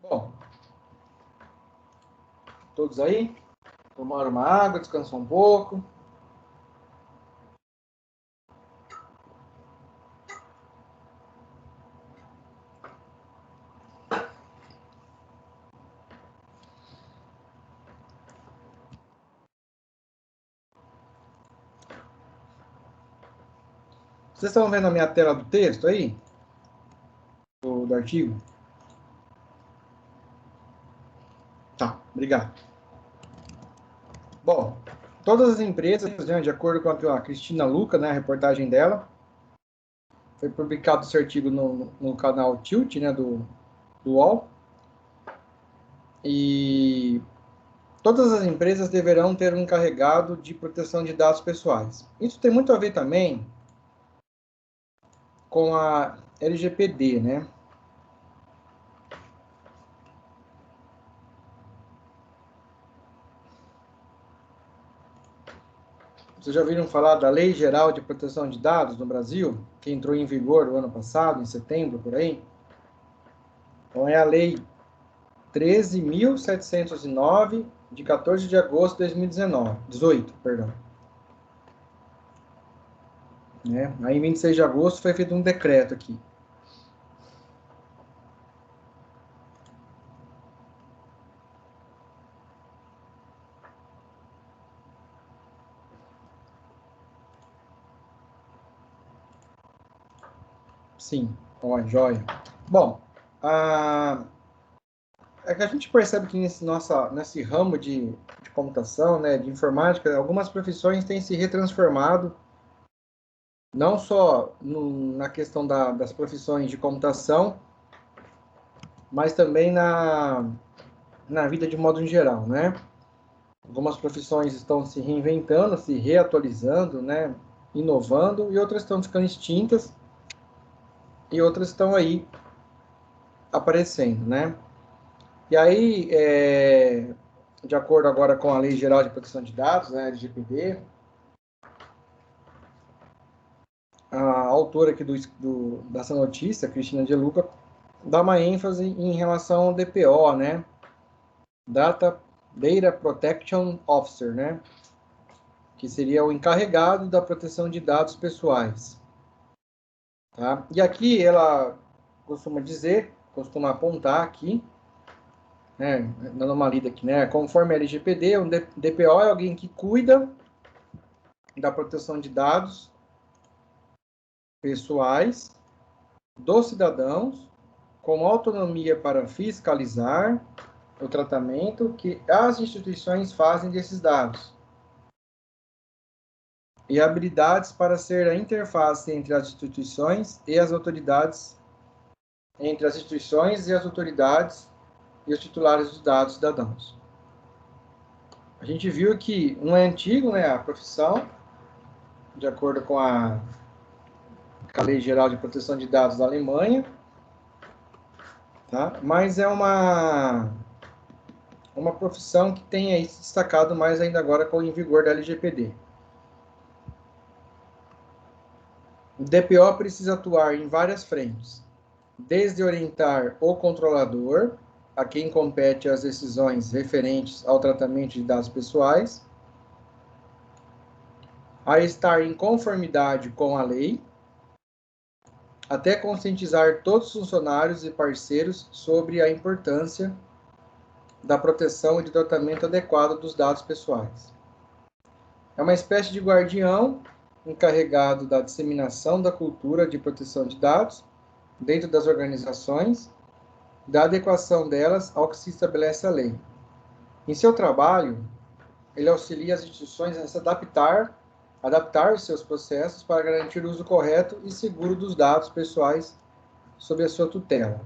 Bom, todos aí? Tomaram uma água, descansou um pouco. Vocês estão vendo a minha tela do texto aí? Do artigo? Tá, obrigado. Bom, todas as empresas, né, de acordo com a Cristina Luca, né, a reportagem dela, foi publicado esse artigo no canal Tilt, né, do UOL, e todas as empresas deverão ter um encarregado de proteção de dados pessoais. Isso tem muito a ver também com a LGPD, né? Vocês já ouviram falar da Lei Geral de Proteção de Dados no Brasil, que entrou em vigor no ano passado, em setembro, por aí? Então, é a Lei 13.709, de 14 de agosto de 2018, perdão. Né? Aí, em 26 de agosto, foi feito um decreto aqui. Sim, ó, joia. Bom, é que a gente percebe que nesse ramo de computação, né, de informática, algumas profissões têm se retransformado, não só na questão das profissões de computação, mas também na vida de modo em geral, né? Algumas profissões estão se reinventando, se reatualizando, né, inovando, e outras estão ficando extintas, e outras estão aí aparecendo, né? E aí, de acordo agora com a Lei Geral de Proteção de Dados, né, LGPD, a autora aqui dessa notícia, Cristina de Luca, dá uma ênfase em relação ao DPO, né? Data Protection Officer, né? Que seria o encarregado da proteção de dados pessoais. Tá? E aqui ela costuma apontar aqui, né, dando uma lida aqui, né? Conforme a LGPD, um DPO é alguém que cuida da proteção de dados pessoais dos cidadãos, com autonomia para fiscalizar o tratamento que as instituições fazem desses dados e habilidades para ser a interface entre as instituições e as autoridades, e os titulares dos dados cidadãos. A gente viu que não é antigo, né, a profissão, de acordo com a Lei Geral de Proteção de Dados da Alemanha, tá? Mas é uma profissão que tem aí se destacado mais ainda agora com o em vigor da LGPD. O DPO precisa atuar em várias frentes, desde orientar o controlador, a quem compete as decisões referentes ao tratamento de dados pessoais, a estar em conformidade com a lei, até conscientizar todos os funcionários e parceiros sobre a importância da proteção e de tratamento adequado dos dados pessoais. É uma espécie de guardião encarregado da disseminação da cultura de proteção de dados dentro das organizações, da adequação delas ao que se estabelece a lei. Em seu trabalho, ele auxilia as instituições a se adaptar os seus processos para garantir o uso correto e seguro dos dados pessoais sob a sua tutela.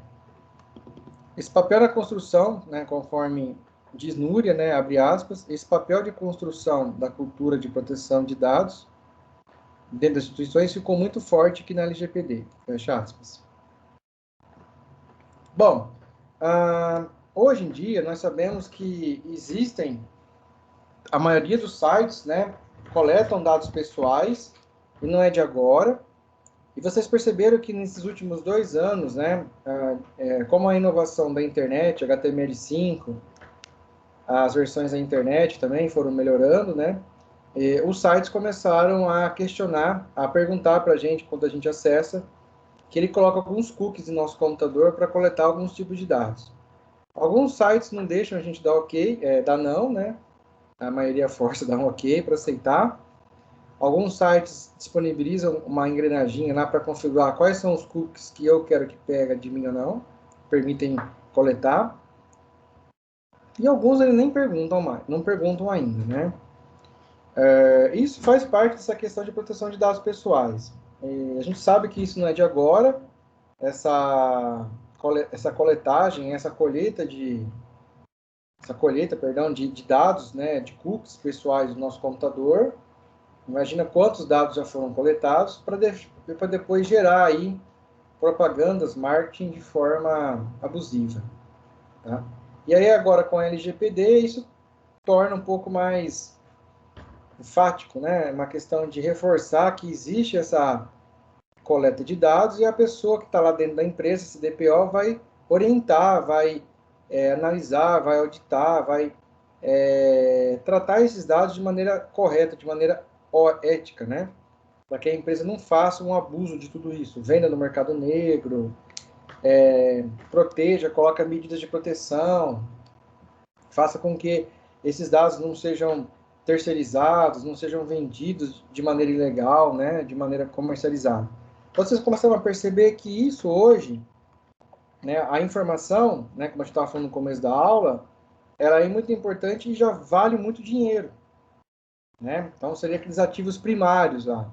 Esse papel da construção, né, conforme diz Núria, né, abre aspas, esse papel de construção da cultura de proteção de dados dentro das instituições ficou muito forte aqui na LGPD, fecha aspas. Bom, hoje em dia nós sabemos que existem, a maioria dos sites, né, coletam dados pessoais, e não é de agora, E vocês perceberam que nesses últimos 2 anos, né, como a inovação da internet, HTML5, as versões da internet também foram melhorando, né, os sites começaram a questionar, a perguntar para a gente, quando a gente acessa, que ele coloca alguns cookies no nosso computador para coletar alguns tipos de dados. Alguns sites não deixam a gente dar ok, dar não, né? A maioria força dar um ok para aceitar. Alguns sites disponibilizam uma engrenaginha lá para configurar quais são os cookies que eu quero que pega de mim ou não, permitem coletar. E alguns eles nem perguntam mais, não perguntam ainda, né? Isso faz parte dessa questão de proteção de dados pessoais. A gente sabe que isso não é de agora, essa coletagem, essa colheita, perdão, de dados, né, de cookies pessoais do nosso computador. Imagina quantos dados já foram coletados para depois gerar aí propagandas, marketing de forma abusiva. Tá? E aí agora com a LGPD isso torna um pouco mais enfático, né? Uma questão de reforçar que existe essa coleta de dados e a pessoa que está lá dentro da empresa, esse DPO, vai orientar, vai analisar, vai auditar, vai tratar esses dados de maneira correta, de maneira ética, né? Para que a empresa não faça um abuso de tudo isso, venda no mercado negro, proteja, coloque medidas de proteção, faça com que esses dados não sejam terceirizados, não sejam vendidos de maneira ilegal, né, de maneira comercializada. Então, vocês começam a perceber que isso hoje, né, a informação, né, como a gente estava falando no começo da aula, ela é muito importante e já vale muito dinheiro. Né? Então, seria aqueles ativos primários lá.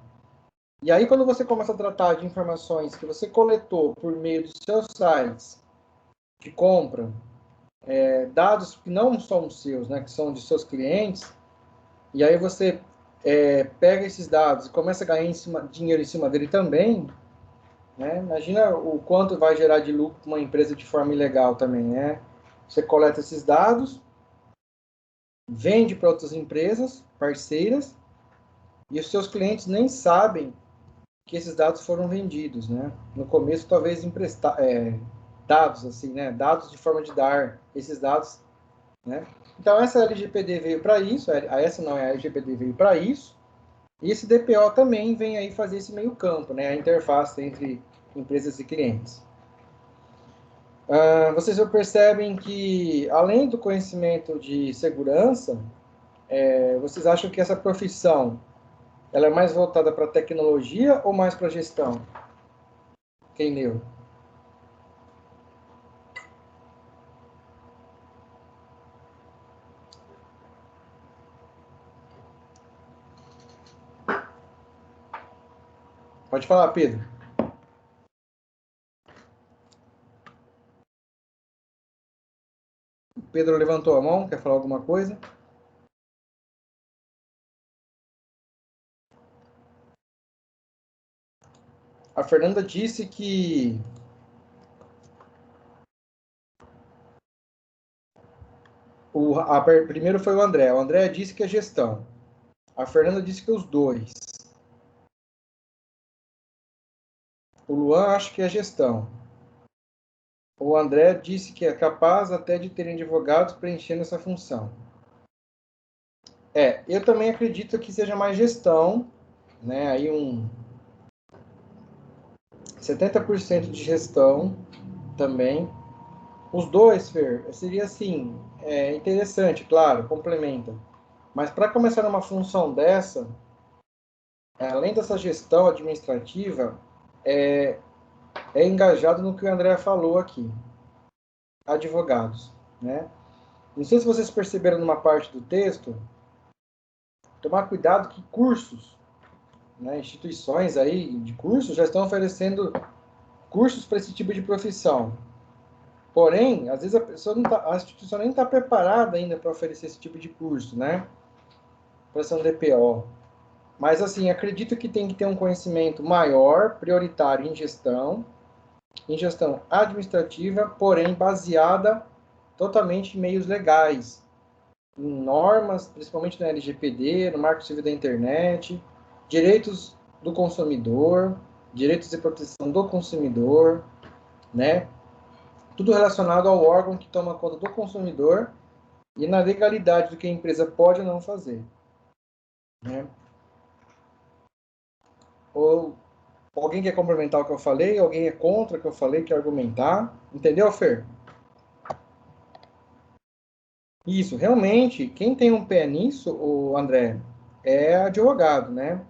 E aí, quando você começa a tratar de informações que você coletou por meio dos seus sites de compra, dados que não são seus, né, que são de seus clientes, e aí você pega esses dados e começa a ganhar dinheiro em cima dele também, né? Imagina o quanto vai gerar de lucro para uma empresa de forma ilegal também, né? Você coleta esses dados, vende para outras empresas parceiras, e os seus clientes nem sabem que esses dados foram vendidos, né? No começo, talvez dados, assim, né? Dados de forma de dar esses dados, né? Então, essa LGPD veio para isso, essa não é a LGPD veio para isso, e esse DPO também vem aí fazer esse meio campo, né? A interface entre empresas e clientes. Vocês percebem que, além do conhecimento de segurança, vocês acham que essa profissão ela é mais voltada para tecnologia ou mais para gestão? Quem leu? Pode falar, Pedro. Pedro levantou a mão, quer falar alguma coisa? A Fernanda disse que primeiro foi o André. O André disse que é gestão. A Fernanda disse que é os dois. O Luan acha que é gestão. O André disse que é capaz até de terem advogados preenchendo essa função. Eu também acredito que seja mais gestão, né? Aí 70% de gestão também. Os dois, Fer, seria assim, interessante, claro, complementa. Mas para começar numa função dessa, além dessa gestão administrativa, é engajado no que o André falou aqui, advogados, né? Não sei se vocês perceberam numa parte do texto, tomar cuidado que cursos, né, instituições aí de cursos já estão oferecendo cursos para esse tipo de profissão. Porém, às vezes a instituição nem está preparada ainda para oferecer esse tipo de curso, né? Para ser um DPO. Mas, assim, acredito que tem que ter um conhecimento maior, prioritário em gestão administrativa, porém baseada totalmente em meios legais, em normas, principalmente na LGPD, no Marco Civil da Internet, direitos do consumidor, direitos e proteção do consumidor, né? Tudo relacionado ao órgão que toma conta do consumidor e na legalidade do que a empresa pode ou não fazer, né? Ou alguém quer complementar o que eu falei? Alguém é contra o que eu falei, quer argumentar? Entendeu, Fer? Isso, realmente, quem tem um pé nisso, o André, é advogado, né?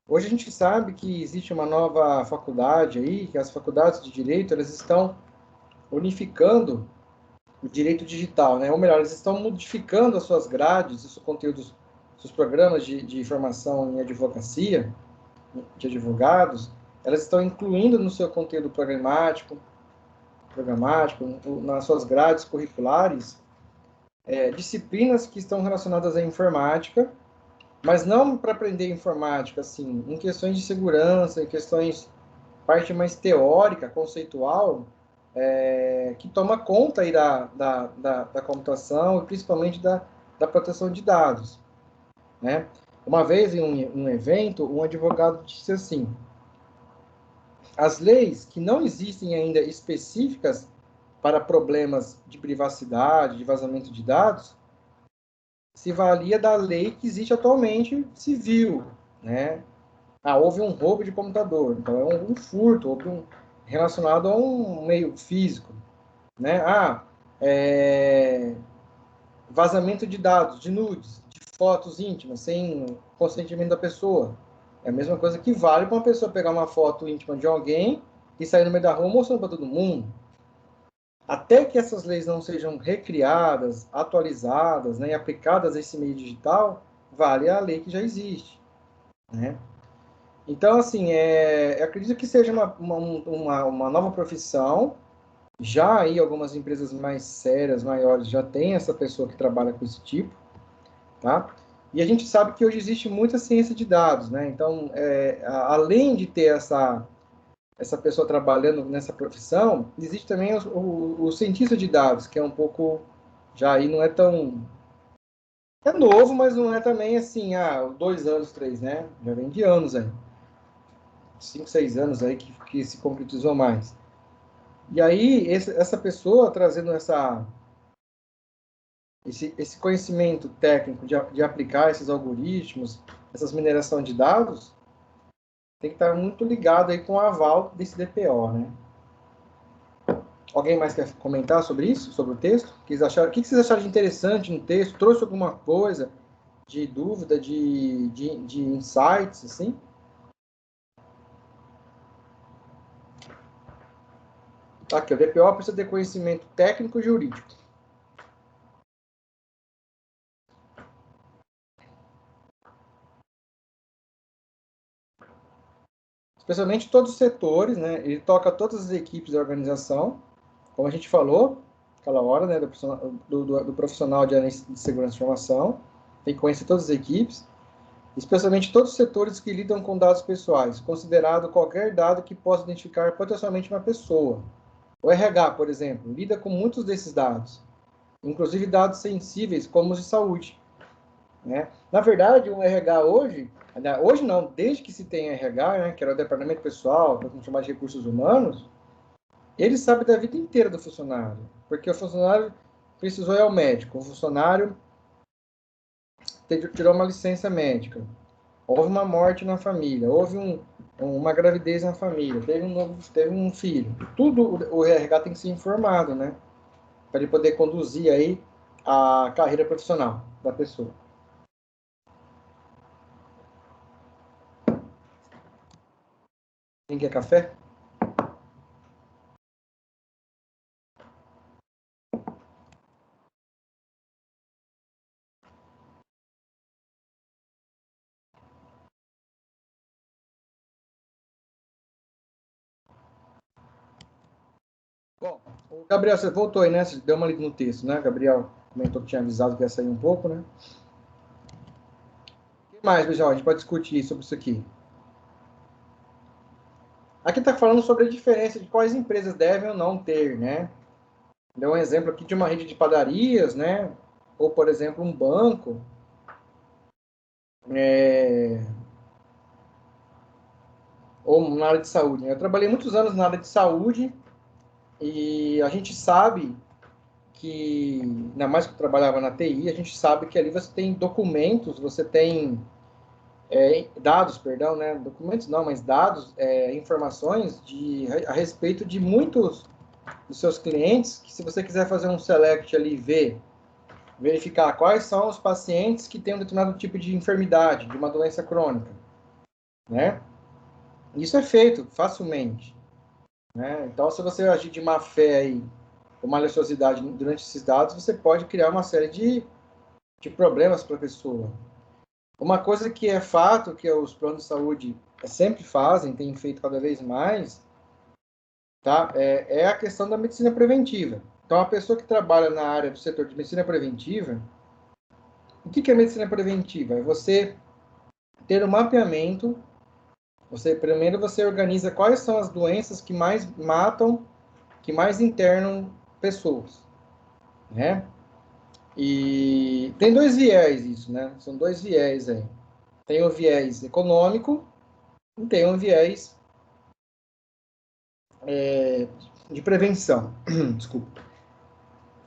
Hoje a gente sabe que existe uma nova faculdade aí, que as faculdades de direito, elas estão unificando o direito digital, né? Ou melhor, eles estão modificando as suas grades, os seus conteúdos, seus programas de formação em advocacia, de advogados, elas estão incluindo no seu conteúdo nas suas grades curriculares, disciplinas que estão relacionadas à informática, mas não para aprender informática, assim, em questões de segurança, em questões, parte mais teórica, conceitual, que toma conta aí da computação e principalmente da proteção de dados, né? Uma vez, em um evento, um advogado disse assim: as leis que não existem ainda específicas para problemas de privacidade, de vazamento de dados, se valia da lei que existe atualmente civil, né? Houve um roubo de computador, então é um furto, houve relacionado a um meio físico, né? Vazamento de dados, de nudes, de fotos íntimas, sem consentimento da pessoa. É a mesma coisa que vale para uma pessoa pegar uma foto íntima de alguém e sair no meio da rua mostrando para todo mundo. Até que essas leis não sejam recriadas, atualizadas, né, e aplicadas a esse meio digital, vale a lei que já existe, né? Então, assim, eu acredito que seja uma nova profissão. Já aí algumas empresas mais sérias, maiores, já tem essa pessoa que trabalha com esse tipo, tá? E a gente sabe que hoje existe muita ciência de dados, né? Então, além de ter essa pessoa trabalhando nessa profissão, existe também o cientista de dados, que é um pouco, já aí não é tão, é novo, mas não é também assim, 2 anos, 3, né? Já vem de anos aí, 5, 6 anos aí que se concretizou mais. E aí, essa pessoa trazendo esse conhecimento técnico de aplicar esses algoritmos, essas mineração de dados, tem que estar muito ligado aí com o aval desse DPO, né? Alguém mais quer comentar sobre isso, sobre o texto? O que vocês acharam de interessante no texto? Trouxe alguma coisa de dúvida, de insights, assim? Aqui, o DPO precisa ter conhecimento técnico e jurídico. Especialmente todos os setores, né? Ele toca todas as equipes da organização, como a gente falou, aquela hora, né, do profissional de segurança de informação, tem que conhecer todas as equipes, especialmente todos os setores que lidam com dados pessoais, considerado qualquer dado que possa identificar potencialmente uma pessoa. O RH, por exemplo, lida com muitos desses dados, inclusive dados sensíveis como os de saúde, né? Na verdade, o RH hoje não, desde que se tem RH, né, que era o departamento pessoal, que vamos chamar de recursos humanos, ele sabe da vida inteira do funcionário, porque o funcionário precisou ir ao médico, o funcionário tirou uma licença médica, houve uma morte na família, houve uma gravidez na família, teve um filho. Tudo o RH tem que ser informado, né? Para ele poder conduzir aí a carreira profissional da pessoa. Quem quer café? Bom, o Gabriel, você voltou aí, né? Você deu uma lida no texto, né? Gabriel comentou que tinha avisado que ia sair um pouco, né? O que mais, pessoal? A gente pode discutir sobre isso aqui. Aqui está falando sobre a diferença de quais empresas devem ou não ter, né? Deu um exemplo aqui de uma rede de padarias, né? Ou, por exemplo, um banco. ou na área de saúde, né? Eu trabalhei muitos anos na área de saúde e a gente sabe que, ainda mais que eu trabalhava na TI, a gente sabe que ali você tem documentos, você tem dados, perdão, né? Documentos não, mas dados, informações a respeito de muitos dos seus clientes, que se você quiser fazer um select ali e verificar quais são os pacientes que têm um determinado tipo de enfermidade, de uma doença crônica, né? Isso é feito facilmente, né? Então, se você agir de má fé aí, ou maliciosidade durante esses dados, você pode criar uma série de problemas para a pessoa. Uma coisa que é fato, que os planos de saúde sempre fazem, têm feito cada vez mais, tá? É a questão da medicina preventiva. Então, a pessoa que trabalha na área do setor de medicina preventiva, o que é medicina preventiva? É você ter um mapeamento, primeiro você organiza quais são as doenças que mais matam, que mais internam pessoas, né? E tem dois viés isso, né? São dois viés aí. Tem o viés econômico e tem o viés de prevenção. Desculpa.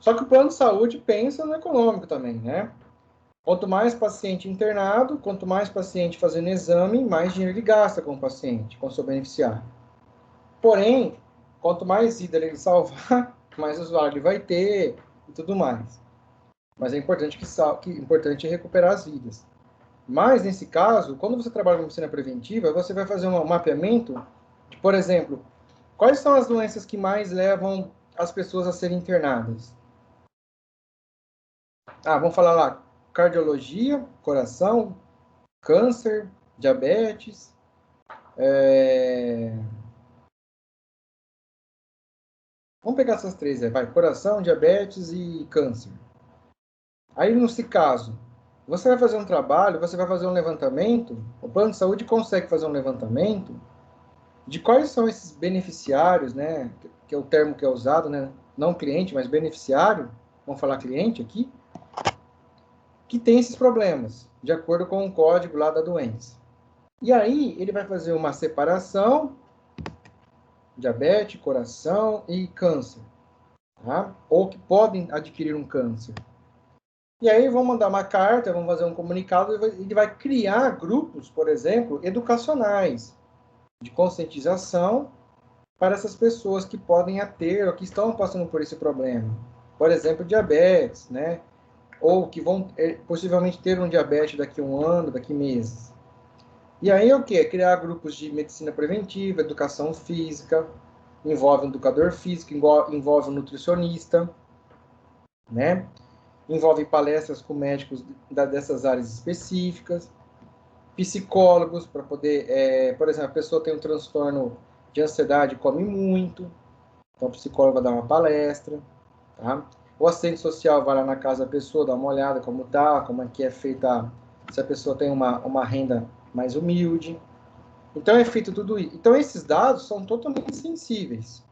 Só que o plano de saúde pensa no econômico também, né? Quanto mais paciente internado, quanto mais paciente fazendo exame, mais dinheiro ele gasta com o paciente, com o seu beneficiário. Porém, quanto mais vida ele salvar, mais usuário ele vai ter e tudo mais. Mas é importante importante recuperar as vidas. Mas, nesse caso, quando você trabalha com medicina preventiva, você vai fazer um mapeamento de, por exemplo, quais são as doenças que mais levam as pessoas a serem internadas? Vamos falar lá, cardiologia, coração, câncer, diabetes, Vamos pegar essas três aí, vai, coração, diabetes e câncer. Aí, nesse caso, você vai fazer um trabalho, você vai fazer um levantamento, o plano de saúde consegue fazer um levantamento de quais são esses beneficiários, né, que é o termo que é usado, né, não cliente, mas beneficiário, vamos falar cliente aqui, que tem esses problemas, de acordo com o código lá da doença. E aí, ele vai fazer uma separação, diabetes, coração e câncer, tá? Ou que podem adquirir um câncer. E aí, vão mandar uma carta, vão fazer um comunicado, ele vai criar grupos, por exemplo, educacionais, de conscientização para essas pessoas que podem ter ou que estão passando por esse problema. Por exemplo, diabetes, né? Ou que vão possivelmente ter um diabetes daqui a um ano, daqui a meses. E aí o que? Criar grupos de medicina preventiva, educação física, envolve um educador físico, envolve um nutricionista, né? Envolve palestras com médicos dessas áreas específicas, psicólogos para poder, por exemplo, a pessoa tem um transtorno de ansiedade, come muito, então o psicólogo vai dar uma palestra, tá? O assistente social vai lá na casa da pessoa, dá uma olhada como tá, como é que é feita, se a pessoa tem uma renda mais humilde. Então é feito tudo isso. Então esses dados são totalmente sensíveis.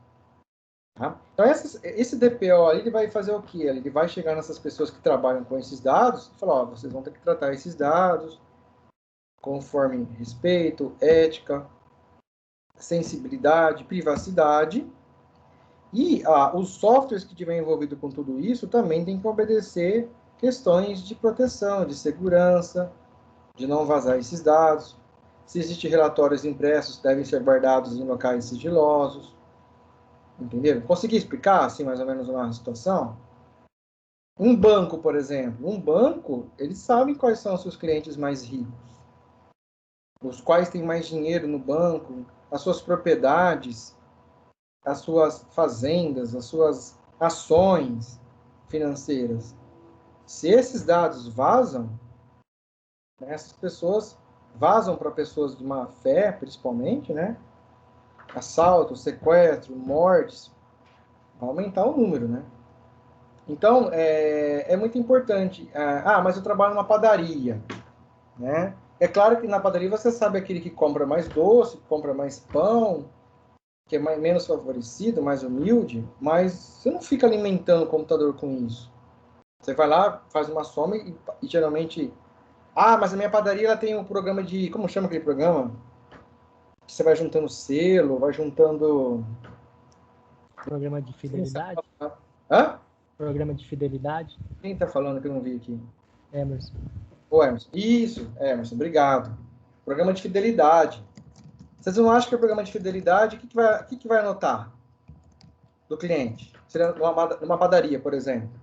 Tá? Então esse DPO ali, ele vai fazer o quê? Ele vai chegar nessas pessoas que trabalham com esses dados e falar, vocês vão ter que tratar esses dados conforme respeito, ética, sensibilidade, privacidade. E os softwares que estiverem envolvidos com tudo isso também têm que obedecer questões de proteção, de segurança, de não vazar esses dados. Se existem relatórios impressos, devem ser guardados em locais sigilosos. Entenderam? Consegui explicar, assim, mais ou menos uma situação? Um banco, por exemplo. Um banco, eles sabem quais são os seus clientes mais ricos, os quais têm mais dinheiro no banco, as suas propriedades, as suas fazendas, as suas ações financeiras. Se esses dados vazam, né, essas pessoas vazam para pessoas de má fé, principalmente, né? Assalto, sequestro, mortes, vai aumentar o número, né? Então, é muito importante. Mas eu trabalho numa padaria, né? É claro que na padaria você sabe aquele que compra mais doce, que compra mais pão, que é menos favorecido, mais humilde, mas você não fica alimentando o computador com isso. Você vai lá, faz uma soma e geralmente... mas a minha padaria ela tem um programa de... Como chama aquele programa? que você vai juntando selo, vai juntando... Programa de fidelidade? Hã? Programa de fidelidade? Quem está falando que eu não vi aqui? Emerson. Ô, Emerson. Isso, Emerson, obrigado. Programa de fidelidade. Vocês não acham que é programa de fidelidade? O que vai anotar do cliente? Seria numa padaria, por exemplo.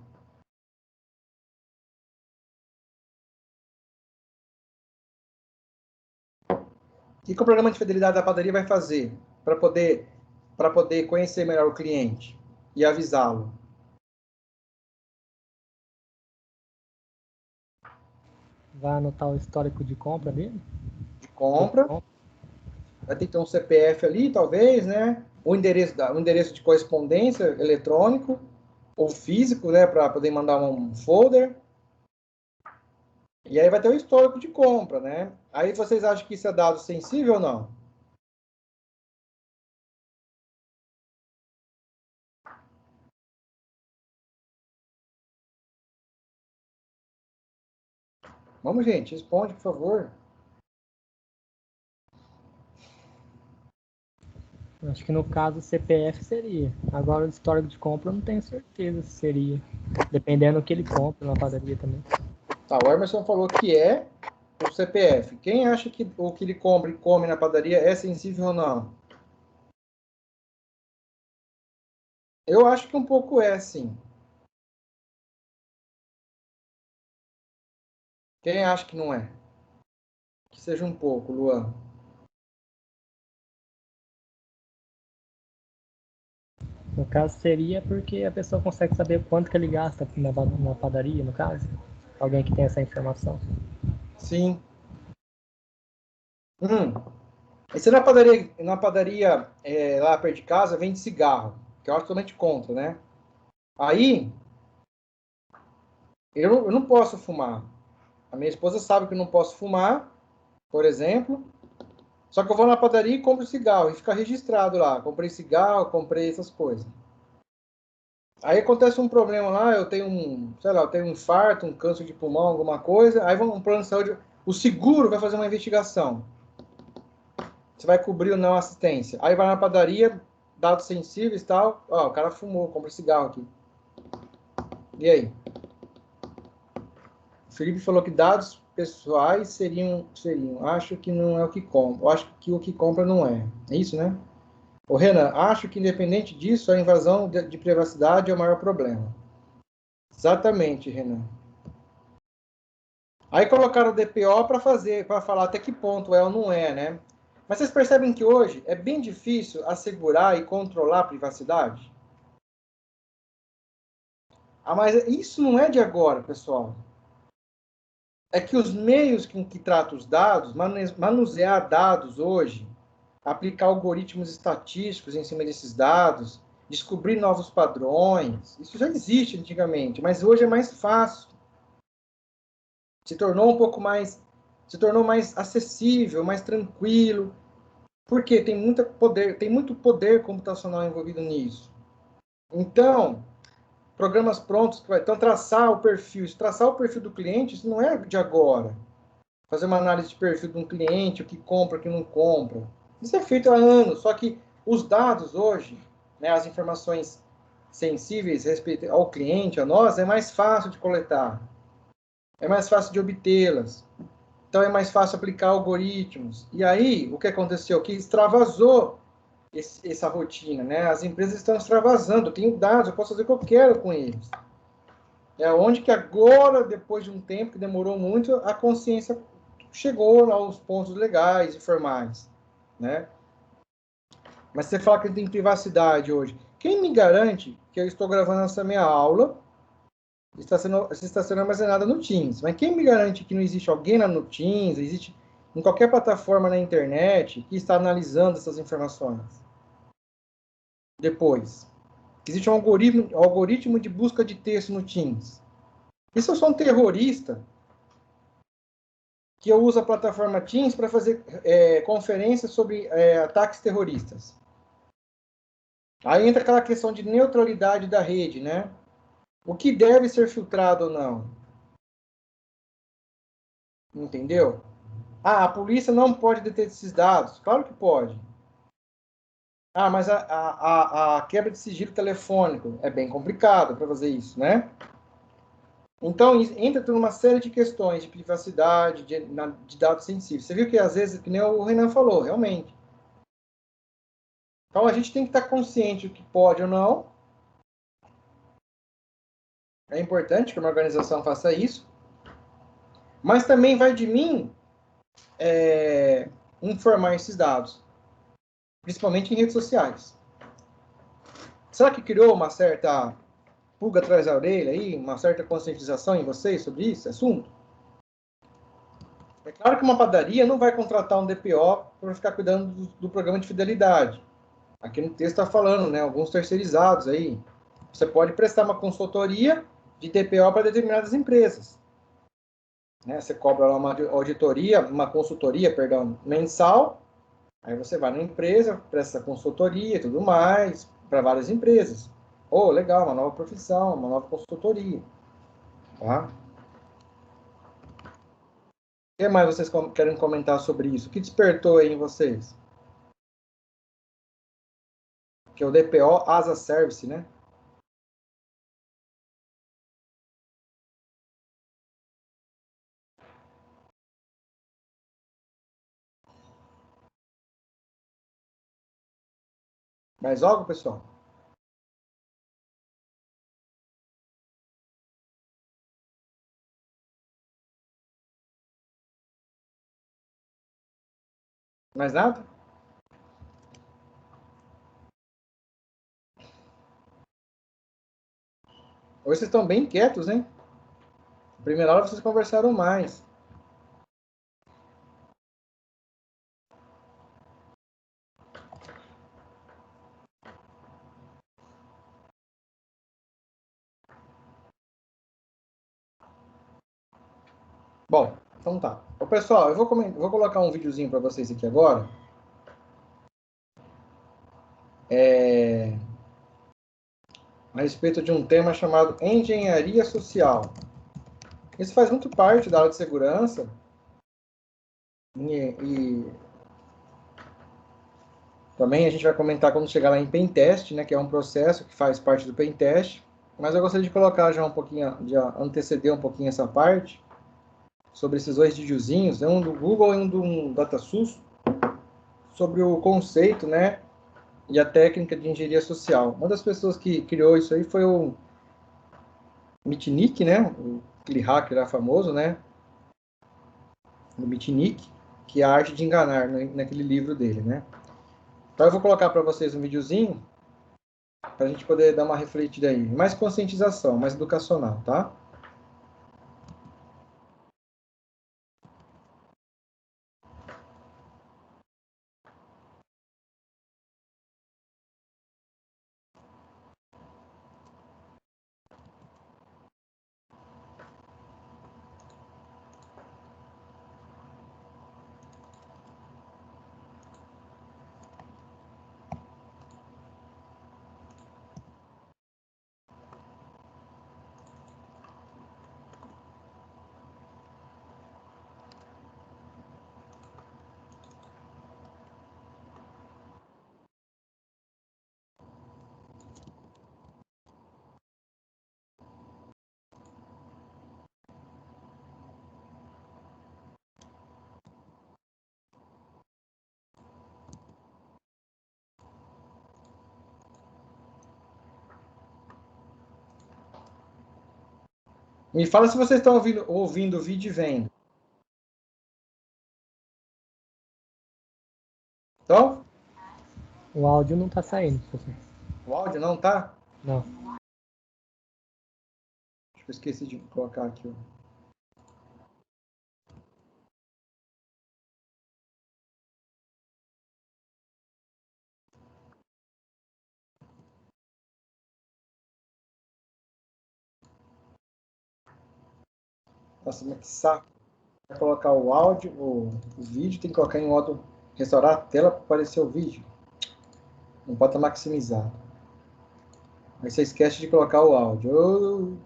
O que o programa de fidelidade da padaria vai fazer para poder conhecer melhor o cliente e avisá-lo? Vai anotar o histórico de compra dele? De compra. Vai ter que ter um CPF ali, talvez, né? O endereço de correspondência eletrônico ou físico, né? Para poder mandar um folder. E aí vai ter o histórico de compra, né? Aí vocês acham que isso é dado sensível ou não? Vamos, gente, responde, por favor. Acho que no caso o CPF seria. Agora o histórico de compra eu não tenho certeza se seria. Dependendo do que ele compra na padaria também. Tá, o Emerson falou que é o CPF. Quem acha que o que ele compra e come na padaria é sensível ou não? Eu acho que um pouco é, sim. Quem acha que não é? Que seja um pouco, Luan. No caso seria porque a pessoa consegue saber quanto que ele gasta na padaria, no caso. Alguém que tem essa informação. Sim. E se na padaria lá perto de casa vende cigarro, que eu acho totalmente contra, né? Aí, eu não posso fumar. A minha esposa sabe que eu não posso fumar, por exemplo. Só que eu vou na padaria e compro cigarro e fica registrado lá. Comprei cigarro, comprei essas coisas. Aí acontece um problema lá, eu tenho eu tenho um infarto, um câncer de pulmão, alguma coisa. Aí um plano de saúde, o seguro vai fazer uma investigação. Você vai cobrir ou não a assistência. Aí vai na padaria, dados sensíveis e tal. Ó, o cara fumou, compra cigarro aqui. E aí? O Felipe falou que dados pessoais seriam. Acho que não é o que compra. Eu acho que o que compra não é. É isso, né? Ô, Renan, acho que independente disso, a invasão de privacidade é o maior problema. Exatamente, Renan. Aí colocaram o DPO para falar até que ponto é ou não é, né? Mas vocês percebem que hoje é bem difícil assegurar e controlar a privacidade? Ah, mas isso não é de agora, pessoal. É que os meios que tratam os dados, manusear dados hoje, aplicar algoritmos estatísticos em cima desses dados, descobrir novos padrões, isso já existe antigamente, mas hoje é mais fácil. Se tornou mais acessível, mais tranquilo, porque tem muito poder computacional envolvido nisso. Então, programas prontos então traçar o perfil do cliente, isso não é de agora. Fazer uma análise de perfil de um cliente, o que compra, o que não compra. Isso é feito há anos, só que os dados hoje, né, as informações sensíveis respeito ao cliente, a nós, é mais fácil de coletar. É mais fácil de obtê-las. Então é mais fácil aplicar algoritmos. E aí, o que aconteceu? Que extravasou essa rotina, né? As empresas estão extravasando. Eu tenho dados, eu posso fazer o que eu quero com eles. É onde que agora, depois de um tempo que demorou muito, a consciência chegou aos pontos legais e formais, né? Mas você fala que tem privacidade hoje. Quem me garante que eu estou gravando essa minha aula está sendo armazenada no Teams? Mas quem me garante que não existe alguém no Teams, existe em qualquer plataforma na internet que está analisando essas informações? Depois, existe um algoritmo de busca de texto no Teams. E se eu sou um terrorista que eu uso a plataforma Teams para fazer conferências sobre ataques terroristas? Aí entra aquela questão de neutralidade da rede, né? O que deve ser filtrado ou não? Entendeu? Ah, a polícia não pode deter esses dados. Claro que pode. Ah, mas a quebra de sigilo telefônico é bem complicado para fazer isso, né? Então, entra por uma série de questões de privacidade, de dados sensíveis. Você viu que, às vezes, que nem o Renan falou, realmente. Então, a gente tem que estar consciente do que pode ou não. É importante que uma organização faça isso. Mas também vai de mim informar esses dados, principalmente em redes sociais. Será que criou uma certa pulga atrás da orelha aí, uma certa conscientização em vocês sobre esse assunto? É claro que uma padaria não vai contratar um DPO para ficar cuidando do programa de fidelidade. Aqui no texto está falando, né, alguns terceirizados aí. Você pode prestar uma consultoria de DPO para determinadas empresas. Né? Você cobra lá uma auditoria, uma consultoria, perdão, mensal. Aí você vai na empresa, presta consultoria e tudo mais, para várias empresas. Oh, legal, uma nova profissão, uma nova consultoria. Tá? O que mais vocês querem comentar sobre isso? O que despertou aí em vocês? Que é o DPO as a Service, né? Mais algo, pessoal? Mais nada? Hoje vocês estão bem quietos, hein? Na primeira hora vocês conversaram mais. Bom, então tá. Ô, pessoal, eu vou colocar um videozinho para vocês aqui agora. A respeito de um tema chamado engenharia social. Isso faz muito parte da área de segurança e também a gente vai comentar quando chegar lá em Pentest, né, que é um processo que faz parte do Pentest. Mas eu gostaria de colocar já um pouquinho, de anteceder um pouquinho essa parte sobre esses dois videozinhos, um do Google e um do DataSUS, sobre o conceito, né, e a técnica de engenharia social. Uma das pessoas que criou isso aí foi o Mitnick, né, aquele hacker lá famoso, né, o Mitnick, que é a arte de enganar, né, naquele livro dele, né. Então eu vou colocar para vocês um videozinho para a gente poder dar uma refletida aí. Mais conscientização, mais educacional, tá? Me fala se vocês estão ouvindo o vídeo e vendo. Então, O áudio não tá saindo, professor. o áudio não tá? Não. Acho que eu esqueci de colocar aqui. Nossa, mas que saco. Para colocar o áudio, o vídeo, tem que colocar em modo restaurar a tela para aparecer o vídeo. Não pode estar maximizado. Aí você esquece de colocar o áudio.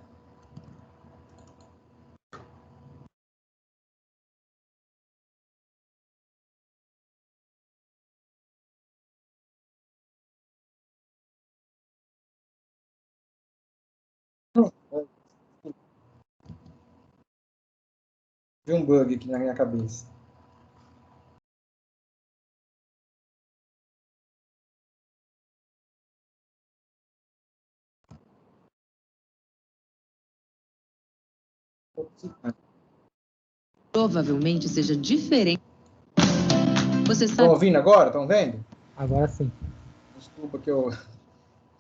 Vi um bug aqui na minha cabeça. Provavelmente seja diferente. Você Estão sabe. ouvindo agora? Estão vendo? Agora sim. Desculpa que eu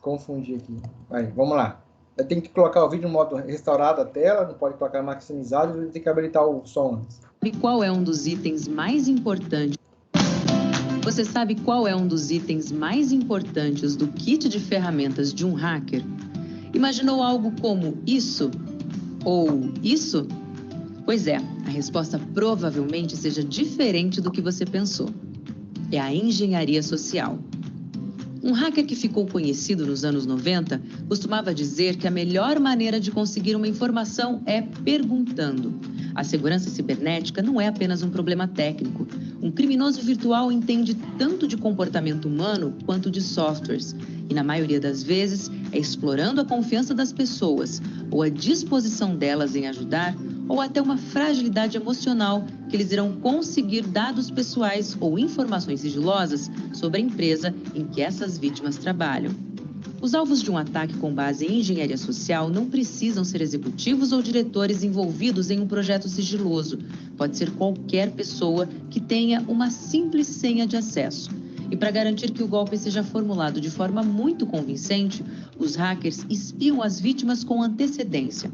confundi aqui. Aí, vamos lá. Eu tenho que colocar o vídeo no modo restaurado a tela, não pode colocar maximizado, eu tenho que habilitar o som antes. E qual é um dos itens mais importantes? Você sabe qual é um dos itens mais importantes do kit de ferramentas de um hacker? Imaginou algo como isso? Ou isso? Pois é, a resposta provavelmente seja diferente do que você pensou. É a engenharia social. Um hacker que ficou conhecido nos anos 90 costumava dizer que a melhor maneira de conseguir uma informação é perguntando. A segurança cibernética não é apenas um problema técnico. Um criminoso virtual entende tanto de comportamento humano quanto de softwares. E, na maioria das vezes, é explorando a confiança das pessoas ou a disposição delas em ajudar ou até uma fragilidade emocional que eles irão conseguir dados pessoais ou informações sigilosas sobre a empresa em que essas vítimas trabalham. Os alvos de um ataque com base em engenharia social não precisam ser executivos ou diretores envolvidos em um projeto sigiloso. Pode ser qualquer pessoa que tenha uma simples senha de acesso. E para garantir que o golpe seja formulado de forma muito convincente, os hackers espiam as vítimas com antecedência.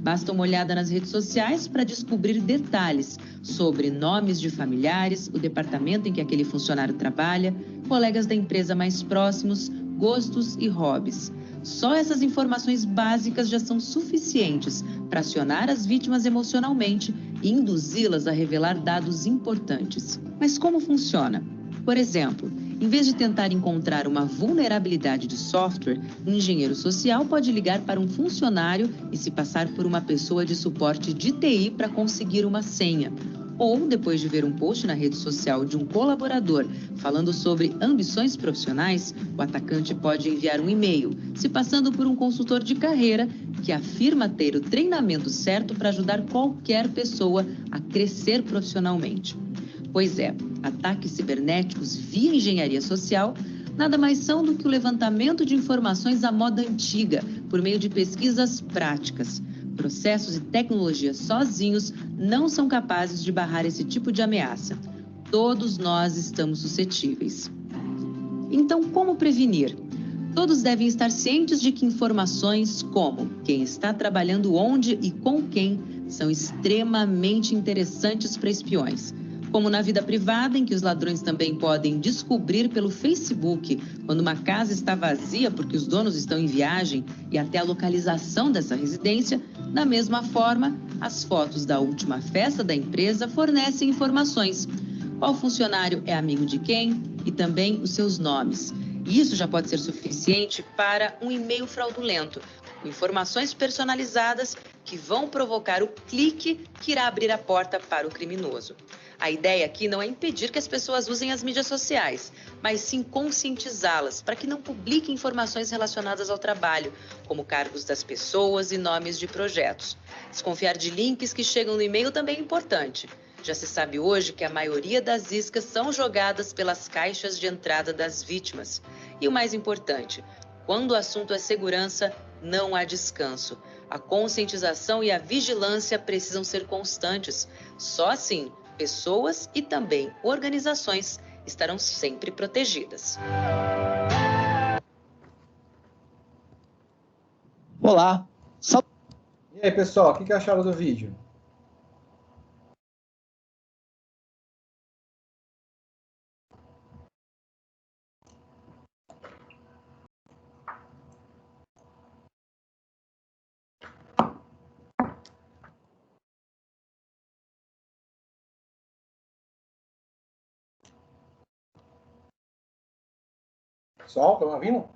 Basta uma olhada nas redes sociais para descobrir detalhes sobre nomes de familiares, o departamento em que aquele funcionário trabalha, colegas da empresa mais próximos, gostos e hobbies. Só essas informações básicas já são suficientes para acionar as vítimas emocionalmente e induzi-las a revelar dados importantes. Mas como funciona? Por exemplo, em vez de tentar encontrar uma vulnerabilidade de software, um engenheiro social pode ligar para um funcionário e se passar por uma pessoa de suporte de TI para conseguir uma senha. Ou, depois de ver um post na rede social de um colaborador falando sobre ambições profissionais, o atacante pode enviar um e-mail, se passando por um consultor de carreira que afirma ter o treinamento certo para ajudar qualquer pessoa a crescer profissionalmente. Pois é, ataques cibernéticos via engenharia social nada mais são do que o levantamento de informações à moda antiga, por meio de pesquisas práticas. Processos e tecnologias sozinhos não são capazes de barrar esse tipo de ameaça. Todos nós estamos suscetíveis. Então, como prevenir? Todos devem estar cientes de que informações como quem está trabalhando onde e com quem são extremamente interessantes para espiões. Como na vida privada, em que os ladrões também podem descobrir pelo Facebook quando uma casa está vazia porque os donos estão em viagem e até a localização dessa residência, da mesma forma, as fotos da última festa da empresa fornecem informações. Qual funcionário é amigo de quem e também os seus nomes. E isso já pode ser suficiente para um e-mail fraudulento, com informações personalizadas que vão provocar o clique que irá abrir a porta para o criminoso. A ideia aqui não é impedir que as pessoas usem as mídias sociais, mas sim conscientizá-las para que não publiquem informações relacionadas ao trabalho, como cargos das pessoas e nomes de projetos. Desconfiar de links que chegam no e-mail também é importante. Já se sabe hoje que a maioria das iscas são jogadas pelas caixas de entrada das vítimas. E o mais importante, quando o assunto é segurança, não há descanso. A conscientização e a vigilância precisam ser constantes. Só assim, pessoas e também organizações estarão sempre protegidas. Olá. E aí, pessoal, o que acharam do vídeo? Pessoal, estão ouvindo?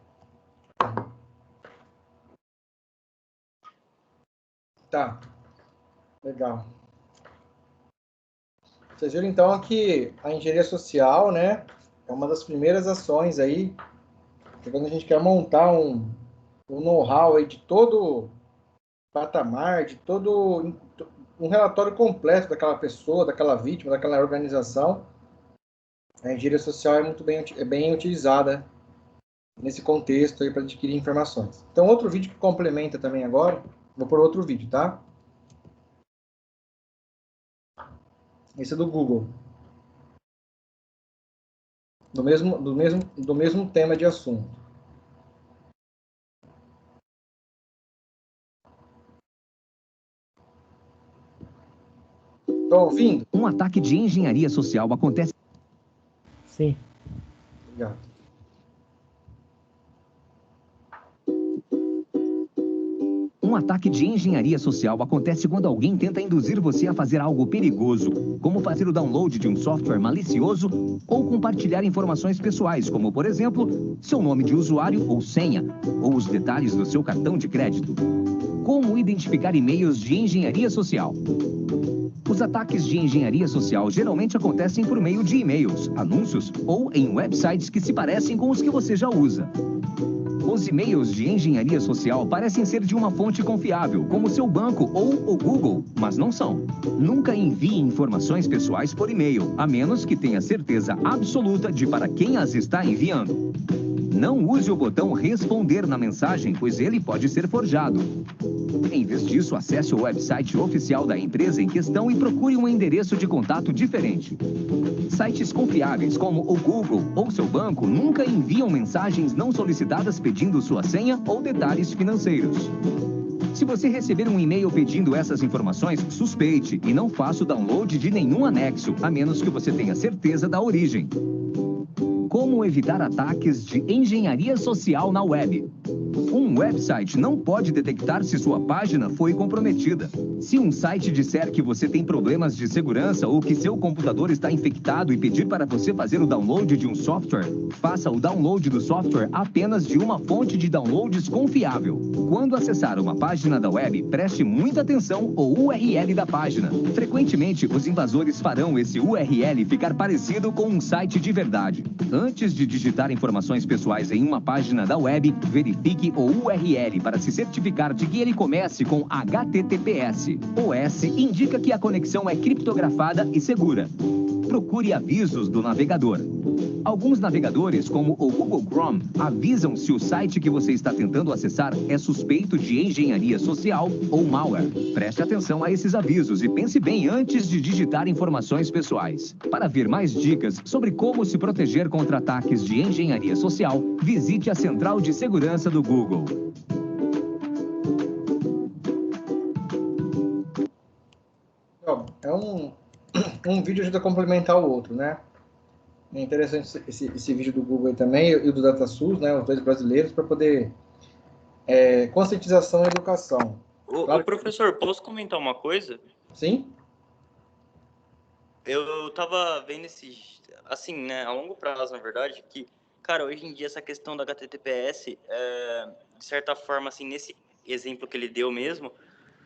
Tá. Legal. Vocês viram, então, que a engenharia social, né, é uma das primeiras ações aí, que quando a gente quer montar um know-how aí de todo patamar de todo um relatório completo daquela pessoa, daquela vítima, daquela organização. A engenharia social é bem utilizada nesse contexto aí para adquirir informações. Então, outro vídeo que complementa também agora, vou pôr outro vídeo, tá? Esse é do Google. Do mesmo tema de assunto. Estão ouvindo? Um ataque de engenharia social acontece... Sim. Obrigado. Um ataque de engenharia social acontece quando alguém tenta induzir você a fazer algo perigoso, como fazer o download de um software malicioso ou compartilhar informações pessoais, como, por exemplo, seu nome de usuário ou senha, ou os detalhes do seu cartão de crédito. Como identificar e-mails de engenharia social? Os ataques de engenharia social geralmente acontecem por meio de e-mails, anúncios ou em websites que se parecem com os que você já usa. Os e-mails de engenharia social parecem ser de uma fonte confiável, como seu banco ou o Google, mas não são. Nunca envie informações pessoais por e-mail, a menos que tenha certeza absoluta de para quem as está enviando. Não use o botão responder na mensagem, pois ele pode ser forjado. Em vez disso, acesse o website oficial da empresa em questão e procure um endereço de contato diferente. Sites confiáveis como o Google ou seu banco nunca enviam mensagens não solicitadas pedindo sua senha ou detalhes financeiros. Se você receber um e-mail pedindo essas informações, suspeite e não faça o download de nenhum anexo, a menos que você tenha certeza da origem. Como evitar ataques de engenharia social na web? Um website não pode detectar se sua página foi comprometida. Se um site disser que você tem problemas de segurança ou que seu computador está infectado e pedir para você fazer o download de um software, faça o download do software apenas de uma fonte de downloads confiável. Quando acessar uma página da web, preste muita atenção ao URL da página. Frequentemente, os invasores farão esse URL ficar parecido com um site de verdade. Antes de digitar informações pessoais em uma página da web, verifique o URL para se certificar de que ele comece com HTTPS. O S indica que a conexão é criptografada e segura. Procure avisos do navegador. Alguns navegadores, como o Google Chrome, avisam se o site que você está tentando acessar é suspeito de engenharia social ou malware. Preste atenção a esses avisos e pense bem antes de digitar informações pessoais. Para ver mais dicas sobre como se proteger contra ataques de engenharia social, visite a Central de Segurança do Google. É um vídeo ajuda a complementar o outro, né? É interessante esse vídeo do Google aí também e do DataSUS, né? Os dois brasileiros, para poder conscientização e educação. Claro. Ô, professor, posso comentar uma coisa? Sim? Eu tava vendo esses, assim, né, a longo prazo, na verdade, que, cara, hoje em dia essa questão da HTTPS, de certa forma, assim, nesse exemplo que ele deu mesmo,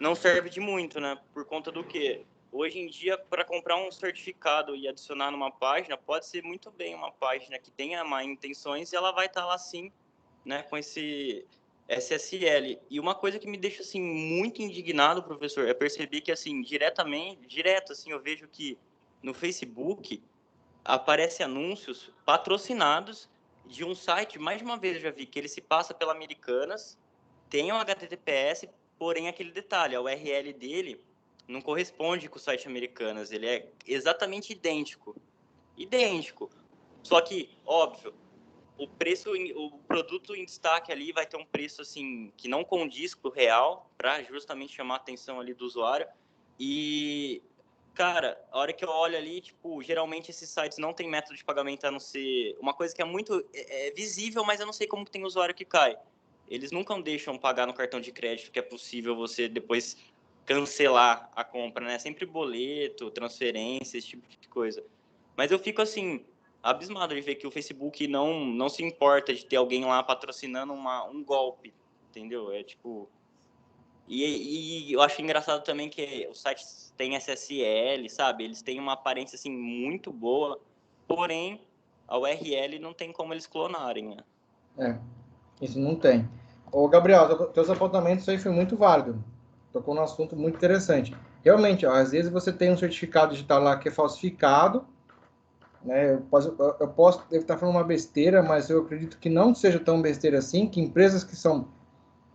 não serve de muito, né? Por conta do quê? Hoje em dia, para comprar um certificado e adicionar numa página, pode ser muito bem uma página que tenha má intenções e ela vai estar lá, sim, né, com esse SSL. E uma coisa que me deixa, assim, muito indignado, professor, é perceber que, assim, direto, assim, eu vejo que no Facebook aparece anúncios patrocinados de um site, mais uma vez eu já vi que ele se passa pela Americanas, tem um HTTPS, porém aquele detalhe, a URL dele não corresponde com o site Americanas, ele é exatamente idêntico. Só que, óbvio, o produto em destaque ali vai ter um preço assim que não condiz com o real, para justamente chamar a atenção ali do usuário. E, cara, a hora que eu olho ali, tipo, geralmente esses sites não tem método de pagamento a não ser uma coisa que é muito visível, mas eu não sei como que tem usuário que cai. Eles nunca deixam pagar no cartão de crédito, que é possível você depois cancelar a compra, né? Sempre boleto, transferência, esse tipo de coisa. Mas eu fico assim abismado de ver que o Facebook não se importa de ter alguém lá patrocinando um golpe, entendeu? É tipo... E eu acho engraçado também que os sites têm SSL, sabe? Eles têm uma aparência, assim, muito boa, porém, a URL não tem como eles clonarem, né? Isso não tem. Ô, Gabriel, teus apontamentos aí foi muito válido. tocou num assunto muito interessante. Realmente, ó, às vezes você tem um certificado digital lá que é falsificado, né? Eu posso deve estar falando uma besteira, mas eu acredito que não seja tão besteira assim, que empresas que são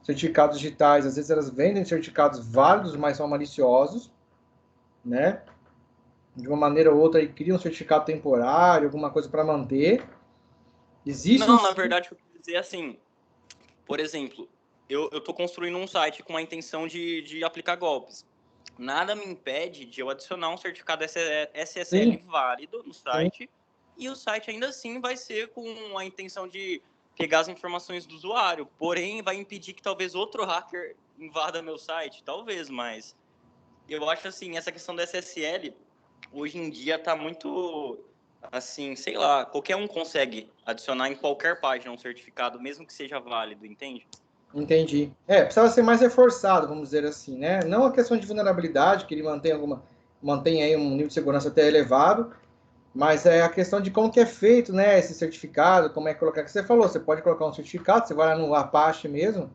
certificados digitais, às vezes elas vendem certificados válidos, mas são maliciosos, né? De uma maneira ou outra, aí criam um certificado temporário, alguma coisa para manter. Existe Não, na verdade, o que eu quis dizer é assim, por exemplo, eu estou construindo um site com a intenção de aplicar golpes. Nada me impede de eu adicionar um certificado SSL Sim, válido no sim. site, e o site ainda assim vai ser com a intenção de pegar as informações do usuário, porém vai impedir que talvez outro hacker invada meu site, talvez, mas eu acho assim, essa questão do SSL hoje em dia está muito assim, sei lá, qualquer um consegue adicionar em qualquer página um certificado, mesmo que seja válido, entende? Entendi. Precisava ser mais reforçado, vamos dizer assim, né? Não a questão de vulnerabilidade, que ele mantém aí um nível de segurança até elevado, mas é a questão de como que é feito, né, esse certificado, como é que colocar, que você falou, você pode colocar um certificado, você vai lá no Apache mesmo,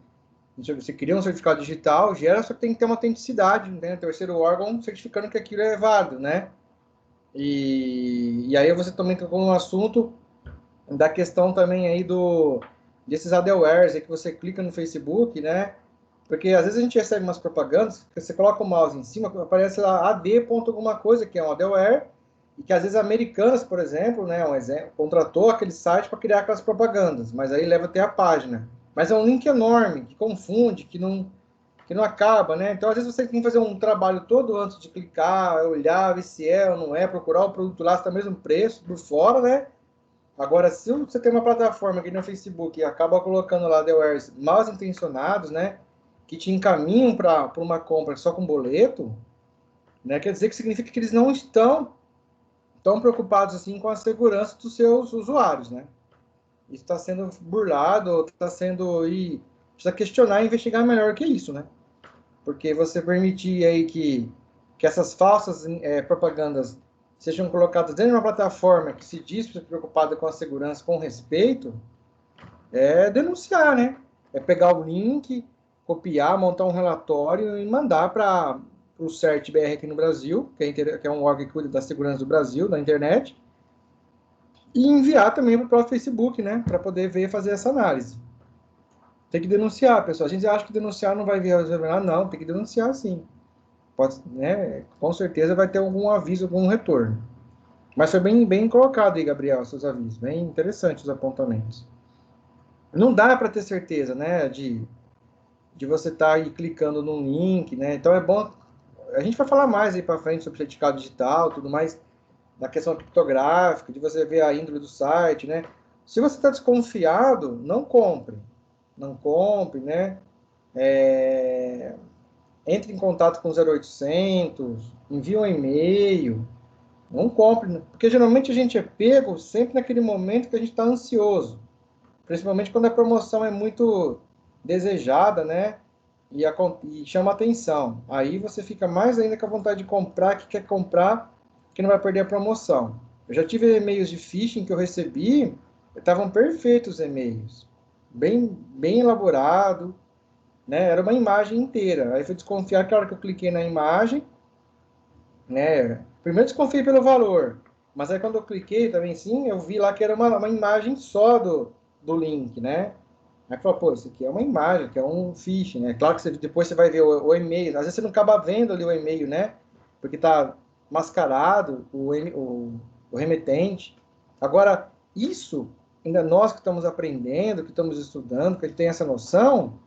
você cria um certificado digital, gera, só que tem que ter uma autenticidade, né, terceiro órgão certificando que aquilo é válido, né? E aí você também tocou no assunto da questão também aí desses addwares aí que você clica no Facebook, né? Porque às vezes a gente recebe umas propagandas, que você coloca o mouse em cima, aparece lá AD ponto alguma coisa, que é um addware, e que às vezes Americanas, por exemplo, né, um exemplo, contratou aquele site para criar aquelas propagandas, mas aí leva até a página. Mas é um link enorme, que confunde, que não acaba, né? Então, às vezes você tem que fazer um trabalho todo antes de clicar, olhar, ver se é ou não é, procurar o produto lá, se está mesmo preço, por fora, né? Agora, se você tem uma plataforma aqui no Facebook e acaba colocando lá addwares mal intencionados, né, que te encaminham para uma compra só com boleto, né, quer dizer que significa que eles não estão tão preocupados assim com a segurança dos seus usuários, né? Isso está sendo burlado, está sendo e precisa questionar e investigar melhor que isso, né? Porque você permitir aí que essas falsas propagandas sejam colocadas dentro de uma plataforma que se diz preocupada com a segurança, com respeito, é denunciar, né? É pegar o link, copiar, montar um relatório e mandar para o CERT-BR aqui no Brasil, que é um órgão que cuida da segurança do Brasil, da internet, e enviar também para o próprio Facebook, né? Para poder ver e fazer essa análise. Tem que denunciar, pessoal. A gente acha que denunciar não vai resolver nada, não. Tem que denunciar, sim. Pode, né? Com certeza vai ter algum aviso, algum retorno. Mas foi bem colocado aí, Gabriel, seus avisos. Bem interessantes os apontamentos. Não dá para ter certeza, né? De você estar aí clicando num link, né? Então é bom. A gente vai falar mais aí para frente sobre certificado digital, tudo mais, na questão criptográfica, de você ver a índole do site, né? Se você está desconfiado, não compre. Não compre, né? Entre em contato com o 0800, envie um e-mail, não compre, né? Porque geralmente a gente é pego sempre naquele momento que a gente está ansioso, principalmente quando a promoção é muito desejada, né? E chama atenção. Aí você fica mais ainda com a vontade de comprar, que quer comprar, que não vai perder a promoção. Eu já tive e-mails de phishing que eu recebi, estavam perfeitos os e-mails, bem elaborado, né? Era uma imagem inteira. Aí fui desconfiar que a hora que eu cliquei na imagem, né? Primeiro desconfiei pelo valor, mas aí quando eu cliquei também sim, eu vi lá que era uma imagem só do link, né? Aí falou, pô, isso aqui é uma imagem, que é um phishing, né? Claro que depois você vai ver o e-mail, às vezes você não acaba vendo ali o e-mail, né? Porque tá mascarado o remetente. Agora, isso, ainda nós que estamos aprendendo, que estamos estudando, que a gente tem essa noção,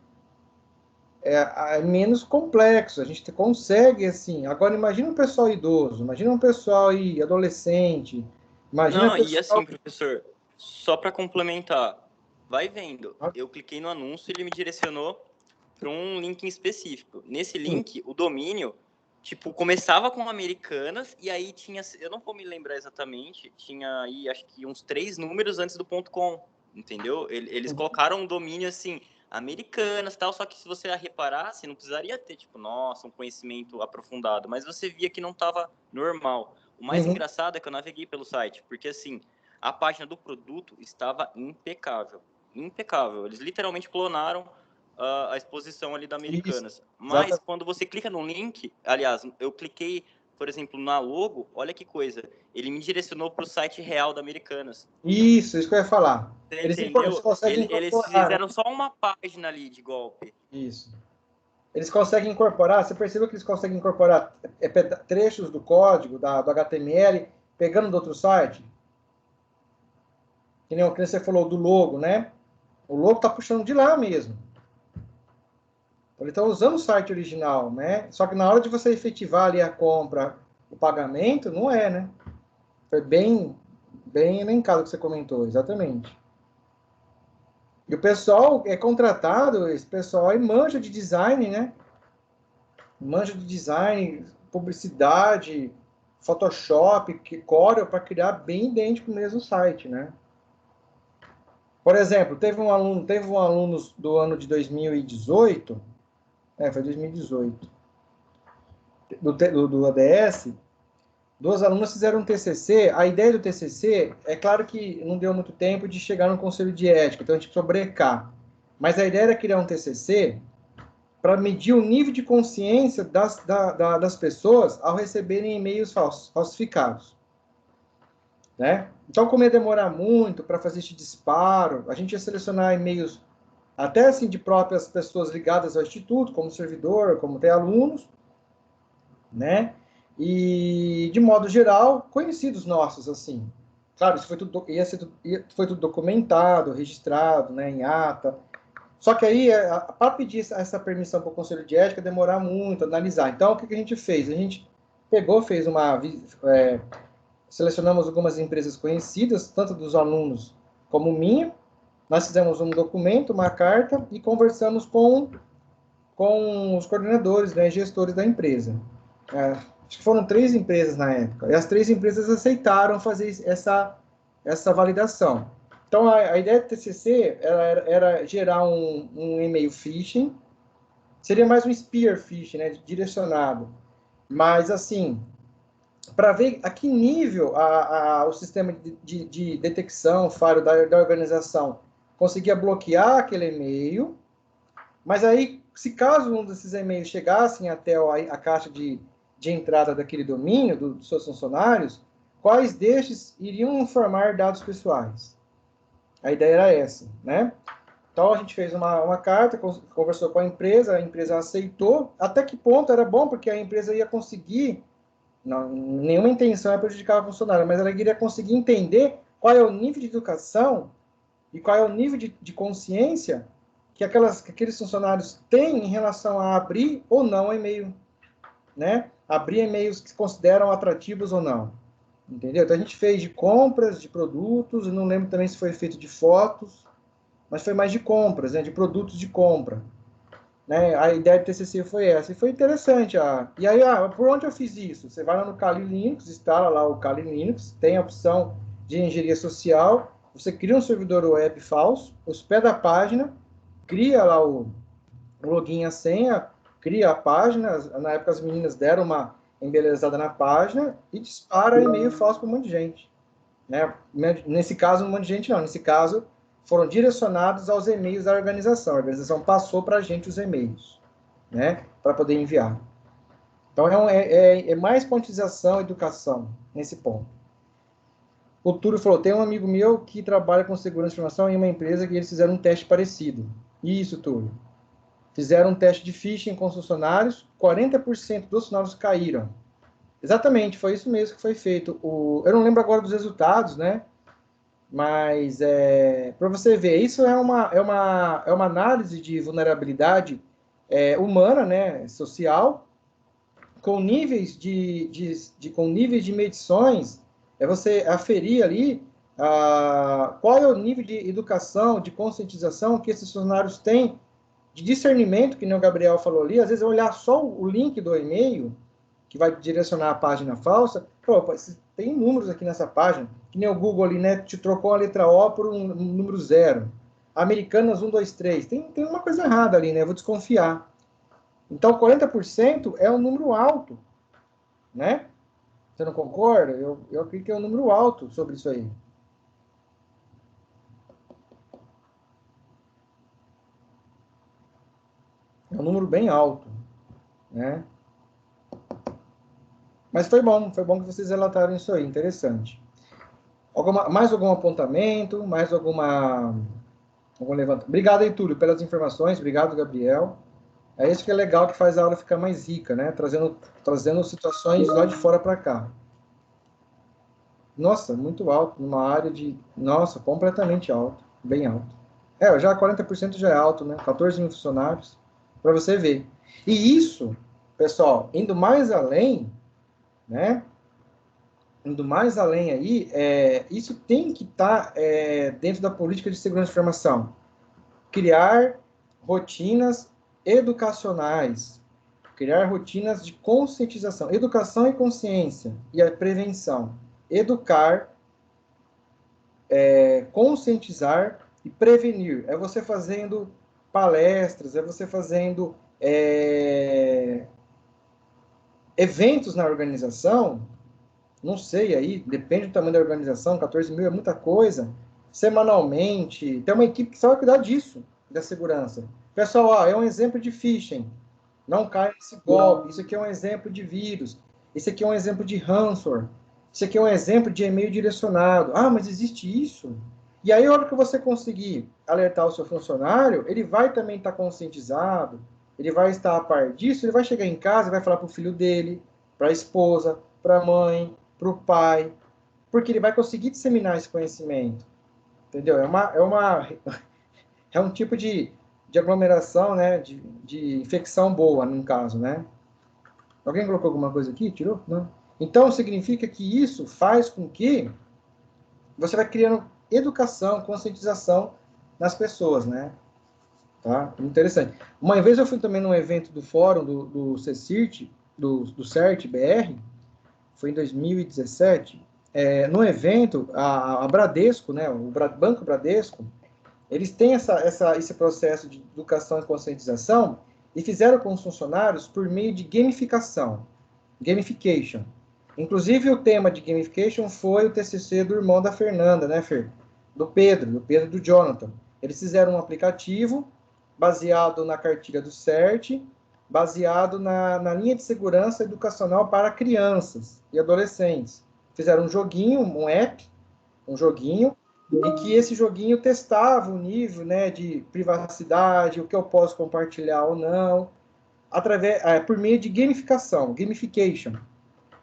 é menos complexo, a gente consegue, assim. Agora, imagina um pessoal idoso, imagina um pessoal aí, adolescente, imagina Não, e pessoal... assim, professor, só para complementar, vai vendo. Eu cliquei no anúncio e ele me direcionou para um link em específico. Nesse link, o domínio, tipo, começava com Americanas e aí tinha, eu não vou me lembrar exatamente, tinha aí acho que uns 3 números antes do .com, entendeu? Eles colocaram um domínio assim, Americanas, tal, só que se você reparasse, não precisaria ter, tipo, nossa, um conhecimento aprofundado, mas você via que não estava normal. O mais engraçado é que eu naveguei pelo site, porque assim, a página do produto estava impecável. Impecável. Eles literalmente clonaram a exposição ali da Americanas. Isso, Mas exatamente. quando você clica no link, aliás, eu cliquei, por exemplo, na logo, olha que coisa, ele me direcionou para o site real da Americanas. Isso que eu ia falar. Você Eles entendeu? conseguem Eles incorporar, né? fizeram só uma página ali de golpe. Isso. Eles conseguem incorporar, você percebeu que eles conseguem incorporar trechos do código, do HTML, pegando do outro site? Que nem o que você falou do logo, né? O logo está puxando de lá mesmo. Ele está usando o site original, né? Só que na hora de você efetivar ali a compra, o pagamento, não é, né? Foi bem elencado o que você comentou, exatamente. E o pessoal é contratado, esse pessoal aí manja de design, né? Manja de design, publicidade, Photoshop, Corel, para criar bem idêntico mesmo o site, né? Por exemplo, teve um aluno do ano de 2018, foi 2018, do ADS, duas alunas fizeram um TCC. A ideia do TCC, é claro que não deu muito tempo de chegar no conselho de ética, então a gente precisou brecar. Mas a ideia era criar um TCC para medir o nível de consciência das pessoas ao receberem e-mails falsificados, né? Então, como ia demorar muito para fazer esse disparo, a gente ia selecionar e-mails até assim de próprias pessoas ligadas ao instituto, como servidor, como até alunos, né? E de modo geral, conhecidos nossos, assim. Claro, isso foi tudo documentado, registrado, né, em ata. Só que aí, para pedir essa permissão para o Conselho de Ética, demorar muito, analisar. Então, o que a gente fez? A gente fez selecionamos algumas empresas conhecidas, tanto dos alunos como minha. Nós fizemos um documento, uma carta, e conversamos com os coordenadores, né, gestores da empresa. Acho que foram 3 empresas na época, e as 3 empresas aceitaram fazer essa validação. Então, a ideia do TCC era gerar um e-mail phishing, seria mais um spear phishing, né, direcionado. Mas, assim, para ver a que nível o sistema de detecção, falho da organização conseguia bloquear aquele e-mail, mas aí, se caso um desses e-mails chegassem até a caixa de entrada daquele domínio, dos seus funcionários, quais destes iriam informar dados pessoais? A ideia era essa, né? Então, a gente fez uma carta, conversou com a empresa aceitou. Até que ponto era bom, porque a empresa ia conseguir, não, nenhuma intenção é prejudicar o funcionário, mas ela iria conseguir entender qual é o nível de educação e qual é o nível de consciência que aqueles funcionários têm em relação a abrir ou não o e-mail, né? Abrir e-mails que se consideram atrativos ou não, entendeu? Então, a gente fez de compras, de produtos, eu não lembro também se foi feito de fotos, mas foi mais de compras, né? De produtos de compra, né? A ideia do TCC foi essa, e foi interessante. E aí, por onde eu fiz isso? Você vai lá no Kali Linux, instala lá o Kali Linux, tem a opção de engenharia social, você cria um servidor web falso, hospeda a página, cria lá o login e a senha, cria a página, na época as meninas deram uma embelezada na página e dispara e-mail falso para um monte de gente, né? Nesse caso, um monte de gente não, nesse caso foram direcionados aos e-mails da organização. A organização passou para a gente os e-mails, né, para poder enviar. Então, é mais pontização, educação, nesse ponto. O Túlio falou, tem um amigo meu que trabalha com segurança de informação em uma empresa que eles fizeram um teste parecido. Isso, Túlio. Fizeram um teste de phishing com os funcionários, 40% dos funcionários caíram. Exatamente, foi isso mesmo que foi feito. Eu não lembro agora dos resultados, né? Mas, para você ver, isso é uma análise de vulnerabilidade humana, né, social, com níveis com níveis de medições, você aferir ali qual é o nível de educação, de conscientização que esses funcionários têm, de discernimento, que nem o Gabriel falou ali. Às vezes, olhar só o link do e-mail, que vai direcionar a página falsa, tem números aqui nessa página, que nem o Google ali, né, te trocou a letra O por um número 0. Americanas 123. Tem uma coisa errada ali, né? Eu vou desconfiar. Então, 40% é um número alto, né? Você não concorda? Eu acredito que é um número alto sobre isso aí. É um número bem alto, né? Mas foi bom que vocês relataram isso aí, interessante. Mais algum apontamento? Mais algum levantamento? Obrigado aí, Túlio, pelas informações. Obrigado, Gabriel. É isso que é legal, que faz a aula ficar mais rica, né? Trazendo situações lá de fora para cá. Nossa, muito alto, numa área de... Nossa, completamente alto, bem alto. Já 40% já é alto, né? 14 mil funcionários, para você ver. E isso, pessoal, indo mais além, né? Indo mais além aí, isso tem que estar dentro da política de segurança de informação. Criar rotinas educacionais, criar rotinas de conscientização, educação e consciência, e a prevenção. Educar, conscientizar e prevenir. É você fazendo palestras, é você fazendo eventos na organização. Não sei aí, depende do tamanho da organização, 14 mil é muita coisa. Semanalmente, tem uma equipe que só vai cuidar disso, da segurança. Pessoal, é um exemplo de phishing. Não caia nesse golpe. Isso aqui é um exemplo de vírus. Isso aqui é um exemplo de ransomware. Isso aqui é um exemplo de e-mail direcionado. Ah, mas existe isso? E aí, a hora que você conseguir alertar o seu funcionário, ele vai também estar conscientizado, ele vai estar a par disso, ele vai chegar em casa e vai falar para o filho dele, para a esposa, para a mãe, para o pai, porque ele vai conseguir disseminar esse conhecimento. Entendeu? É um tipo de aglomeração, né? De infecção boa, no caso, né? Alguém colocou alguma coisa aqui? Tirou? Não. Então, significa que isso faz com que você vai criando educação, conscientização nas pessoas, né? Tá? Interessante. Uma vez eu fui também num evento do fórum do CECIRT, do CERT-BR, foi em 2017. No evento, a Bradesco, né, o Banco Bradesco, eles têm esse processo de educação e conscientização e fizeram com os funcionários por meio de gamification. Inclusive, o tema de gamification foi o TCC do irmão da Fernanda, né, Fer? Do Pedro e do Jonathan. Eles fizeram um aplicativo baseado na cartilha do CERT, baseado na linha de segurança educacional para crianças e adolescentes. Fizeram um joguinho, um joguinho, e que esse joguinho testava o nível, né, de privacidade, o que eu posso compartilhar ou não, por meio de gamification.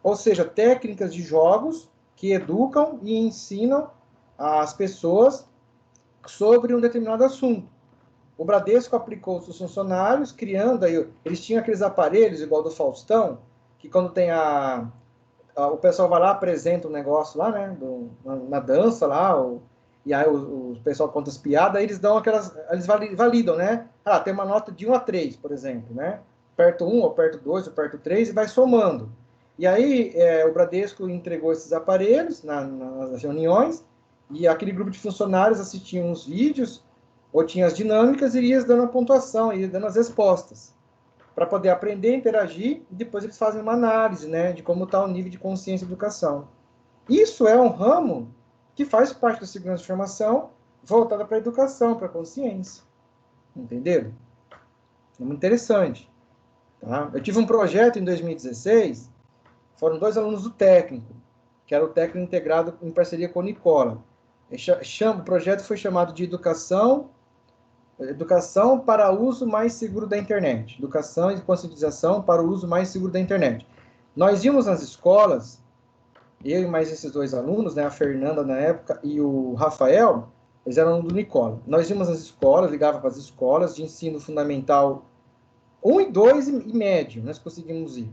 Ou seja, técnicas de jogos que educam e ensinam as pessoas sobre um determinado assunto. O Bradesco aplicou os seus funcionários, criando aí, eles tinham aqueles aparelhos, igual do Faustão, que quando tem o pessoal vai lá, apresenta um negócio lá, né, na dança lá, e aí o pessoal conta as piadas, aí eles dão eles validam, né? Tem uma nota de 1 a 3, por exemplo, né? Aperto 1, aperto 2, aperto 3 e vai somando. E aí o Bradesco entregou esses aparelhos nas reuniões, e aquele grupo de funcionários assistiam os vídeos, ou tinha as dinâmicas, e ia dando a pontuação, ia dando as respostas, para poder aprender, interagir, e depois eles fazem uma análise, né, de como está o nível de consciência e educação. Isso é um ramo que faz parte da segurança de informação, voltada para a educação, para a consciência. Entenderam? É muito interessante. Tá? Eu tive um projeto em 2016, foram 2 alunos do técnico, que era o técnico integrado em parceria com o Nicola. O projeto foi chamado de Educação para uso mais seguro da internet. Educação e conscientização para o uso mais seguro da internet. Nós íamos nas escolas, eu e mais esses 2 alunos, né, a Fernanda na época e o Rafael, eles eram do Nicola. Nós íamos nas escolas, ligava para as escolas de ensino fundamental 1 e 2 e médio, nós conseguimos ir.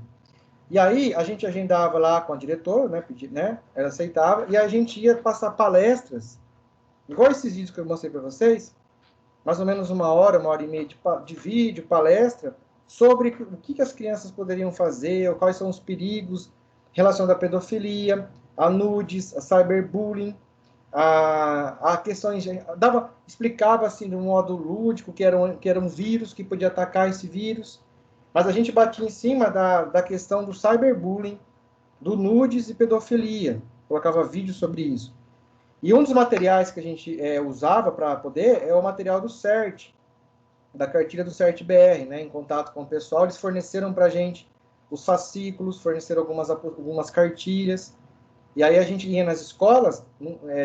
E aí a gente agendava lá com a diretora, né, ela aceitava, e a gente ia passar palestras, igual esses vídeos que eu mostrei para vocês, mais ou menos 1 hora, 1 hora e meia de vídeo, palestra, sobre o que as crianças poderiam fazer, quais são os perigos relacionados à pedofilia, a nudes, a cyberbullying, a questões... explicava assim de um modo lúdico que era um vírus, que podia atacar esse vírus, mas a gente batia em cima da questão do cyberbullying, do nudes e pedofilia, colocava vídeo sobre isso. E um dos materiais que a gente usava para poder é o material do CERT, da cartilha do CERT-BR, né, em contato com o pessoal, eles forneceram para a gente os fascículos, forneceram algumas cartilhas, e aí a gente ia nas escolas,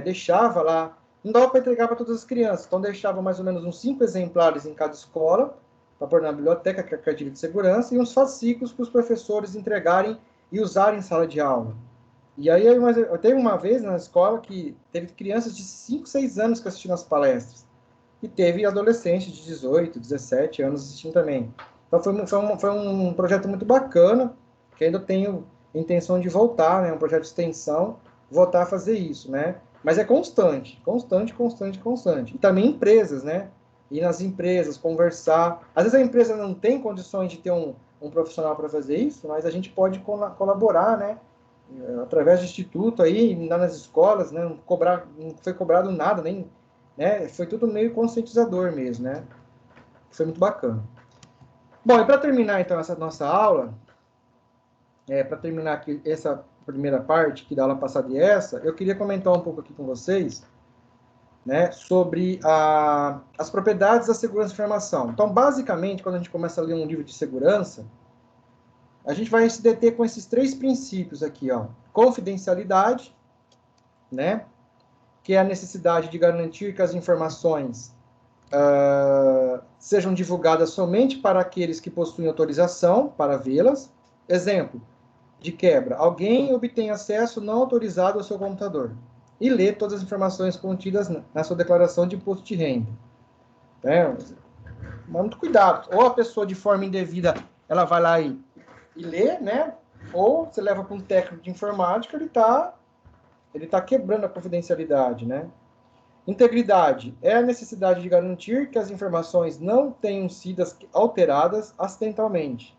deixava lá, não dava para entregar para todas as crianças, então deixava mais ou menos uns 5 exemplares em cada escola, para pôr na biblioteca, que é a cartilha de segurança, e uns fascículos para os professores entregarem e usarem em sala de aula. E aí eu teve uma vez na escola que teve crianças de 5, 6 anos que assistiram as palestras, e teve adolescentes de 18, 17 anos assistindo também. Então foi um projeto muito bacana, que ainda tenho intenção de voltar, né, um projeto de extensão, voltar a fazer isso, né? Mas é constante. E também empresas, né? Ir nas empresas, conversar. Às vezes a empresa não tem condições de ter um profissional para fazer isso, mas a gente pode colaborar, né? Através do instituto aí, lá nas escolas, né? Não foi cobrado nada, nem, né? Foi tudo meio conscientizador mesmo, né? Foi muito bacana. Bom, e para terminar então essa nossa aula, para terminar aqui essa primeira parte, que da aula passada e essa, eu queria comentar um pouco aqui com vocês, né, sobre as propriedades da segurança da informação. Então, basicamente, quando a gente começa a ler um livro de segurança, a gente vai se deter com esses 3 princípios aqui, ó. Confidencialidade, né, que é a necessidade de garantir que as informações sejam divulgadas somente para aqueles que possuem autorização para vê-las. Exemplo de quebra: alguém obtém acesso não autorizado ao seu computador e lê todas as informações contidas na sua declaração de imposto de renda. Mas muito cuidado. Ou a pessoa, de forma indevida, ela vai lá e lê, né? Ou você leva para um técnico de informática, ele tá quebrando a confidencialidade, né? Integridade é a necessidade de garantir que as informações não tenham sido alteradas acidentalmente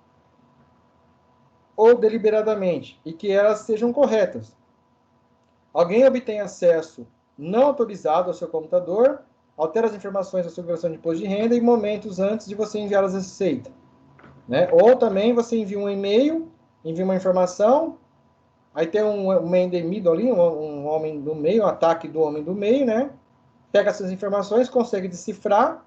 ou deliberadamente, e que elas sejam corretas. Alguém obtém acesso não autorizado ao seu computador, altera as informações da sua declaração de imposto de renda em momentos antes de você enviá-las à Receita, né? Ou também você envia um e-mail, envia uma informação, aí tem um endemido ali, um homem do meio, um ataque do homem do meio, né? Pega essas informações, consegue decifrar,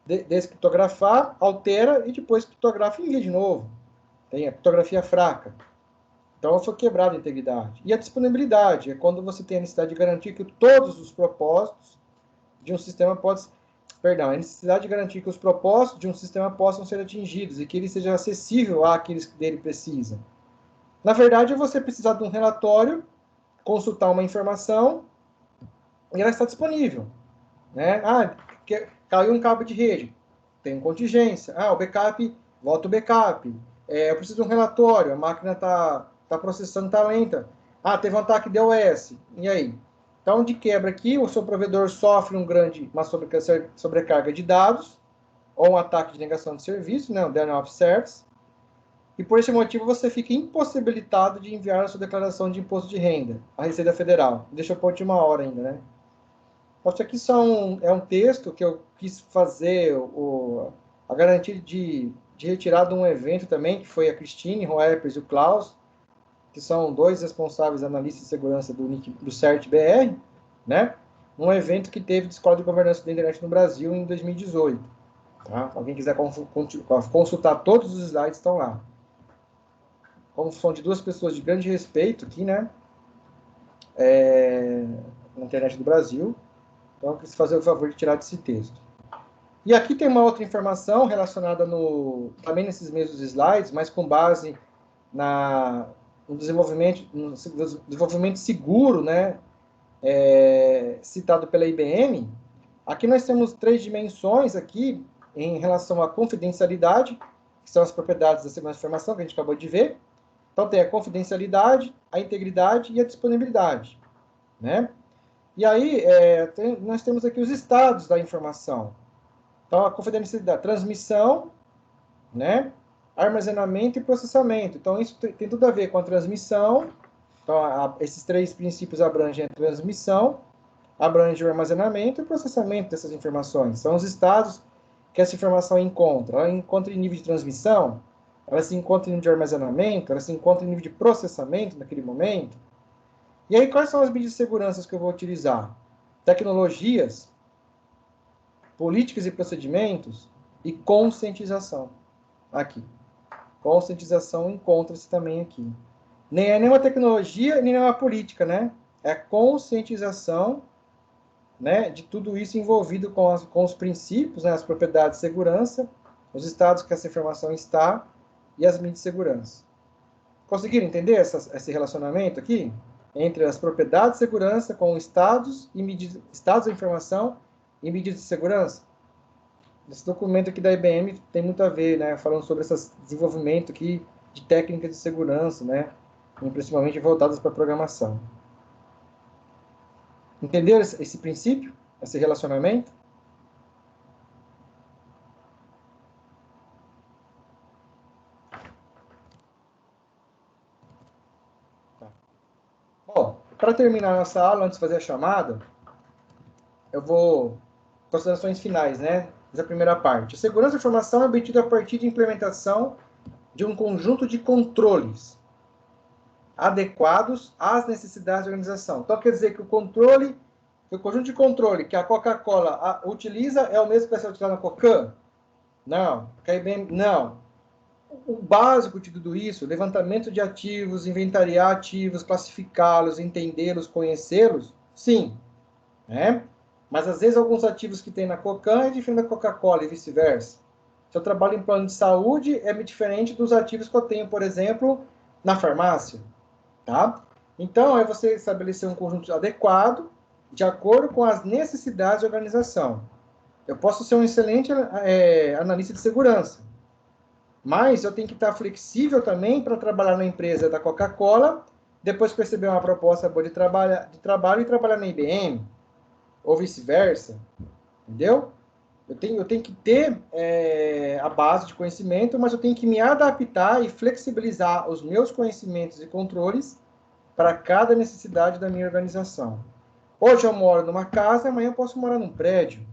descriptografar, altera e depois criptografa e envia de novo. Tem a criptografia fraca. Então, foi quebrada a integridade. E a disponibilidade é quando você tem a necessidade de garantir que todos os propósitos de um sistema a necessidade de garantir que os propósitos de um sistema possam ser atingidos e que ele seja acessível àqueles que dele precisam. Na verdade, é você precisar de um relatório, consultar uma informação e ela está disponível, né? Caiu um cabo de rede, tem contingência. O backup, volta o backup. Eu preciso de um relatório, a máquina está processando, está lenta. Teve um ataque DOS, e aí? Então, de quebra aqui, o seu provedor sofre uma sobrecarga de dados, ou um ataque de negação de serviço, né, o Denial of Service, e por esse motivo você fica impossibilitado de enviar a sua declaração de imposto de renda à Receita Federal. Deixa eu pôr de 1 hora ainda, né? Isso aqui é um texto que eu quis fazer a garantia de retirar de um evento também, que foi a Cristine Roepers e o Klaus, que são 2 responsáveis analistas de segurança do CERT-BR, né? Um evento que teve de Escola de Governança da Internet no Brasil em 2018. Tá? Alguém quiser consultar, todos os slides estão lá. Como são de 2 pessoas de grande respeito aqui, né? Na internet do Brasil. Então, eu quis fazer o favor de tirar desse texto. E aqui tem uma outra informação relacionada também nesses mesmos slides, mas com base no desenvolvimento seguro, né, citado pela IBM. Aqui nós temos 3 dimensões aqui em relação à confidencialidade, que são as propriedades da segurança da informação, que a gente acabou de ver. Então, tem a confidencialidade, a integridade e a disponibilidade, né? E aí, nós temos aqui os estados da informação. Então, a confidencialidade, transmissão, né? Armazenamento e processamento. Então, isso tem tudo a ver com a transmissão. Então, esses 3 princípios abrangem a transmissão, abrangem o armazenamento e o processamento dessas informações. São os estados que essa informação encontra. Ela encontra em nível de transmissão, ela se encontra em nível de armazenamento, ela se encontra em nível de processamento naquele momento. E aí, quais são as medidas de segurança que eu vou utilizar? Tecnologias, políticas e procedimentos, e conscientização. Aqui. Conscientização encontra-se também aqui. Nem é nenhuma tecnologia, nem é uma política, né? É a conscientização, né, de tudo isso envolvido com os princípios, né, as propriedades de segurança, os estados que essa informação está e as medidas de segurança. Conseguiram entender esse relacionamento aqui? Entre as propriedades de segurança com estados da informação e medidas de segurança? Esse documento aqui da IBM tem muito a ver, né, falando sobre esse desenvolvimento aqui de técnicas de segurança, né, principalmente voltadas para a programação. Entenderam esse princípio? Esse relacionamento? Tá. Bom, para terminar nossa aula, antes de fazer a chamada, eu vou... Considerações finais, né? Da primeira parte. A segurança da informação é obtida a partir de implementação de um conjunto de controles adequados às necessidades da organização. Então, quer dizer que o conjunto de controle que a Coca-Cola utiliza é o mesmo que vai ser utilizado na Cocan? Não. Não. O básico de tudo isso, levantamento de ativos, inventariar ativos, classificá-los, entendê-los, conhecê-los, sim. Né? Mas, às vezes, alguns ativos que tem na Cocan é diferente da Coca-Cola e vice-versa. Se eu trabalho em plano de saúde, é diferente dos ativos que eu tenho, por exemplo, na farmácia. Tá? Então, é você estabelecer um conjunto adequado, de acordo com as necessidades da organização. Eu posso ser um excelente analista de segurança, mas eu tenho que estar flexível também para trabalhar na empresa da Coca-Cola, depois perceber uma proposta boa de trabalho e trabalhar na IBM, ou vice-versa, entendeu? Eu tenho que ter a base de conhecimento, mas eu tenho que me adaptar e flexibilizar os meus conhecimentos e controles para cada necessidade da minha organização. Hoje eu moro numa casa, amanhã eu posso morar num prédio.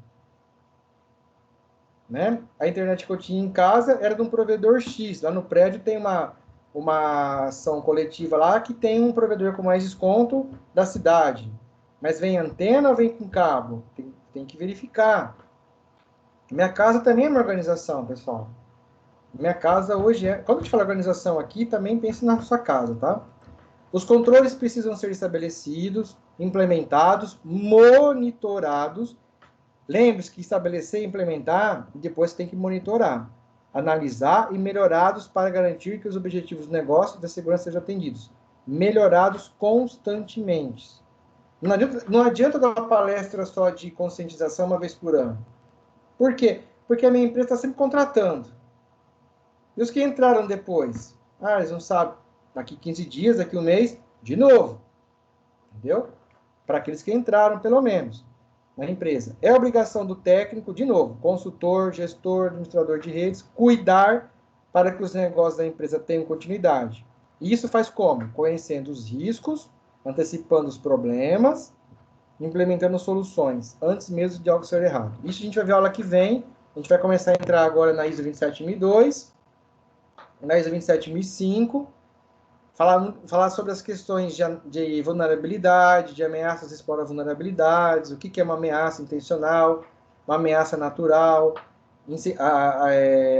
Né? A internet que eu tinha em casa era de um provedor X. Lá no prédio tem uma ação coletiva lá que tem um provedor com mais desconto da cidade. Mas vem antena ou vem com cabo? Tem que verificar. Minha casa também é uma organização, pessoal. Minha casa hoje é... Quando a gente fala organização aqui, também pense na sua casa, tá? Os controles precisam ser estabelecidos, implementados, monitorados. Lembre-se que estabelecer e implementar, depois tem que monitorar, analisar e melhorados para garantir que os objetivos do negócio e da segurança sejam atendidos. Melhorados constantemente. Não adianta dar uma palestra só de conscientização uma vez por ano. Por quê? Porque a minha empresa está sempre contratando. E os que entraram depois? Eles não sabem. Daqui 15 dias, daqui um mês, de novo. Entendeu? Para aqueles que entraram, pelo menos, na empresa. É obrigação do técnico, de novo, consultor, gestor, administrador de redes, cuidar para que os negócios da empresa tenham continuidade. E isso faz como? Conhecendo os riscos, antecipando os problemas, implementando soluções, antes mesmo de algo ser errado. Isso a gente vai ver a aula que vem. A gente vai começar a entrar agora na ISO 27002, na ISO 27005, falar sobre as questões de vulnerabilidade, de ameaças exploram vulnerabilidades, o que é uma ameaça intencional, uma ameaça natural,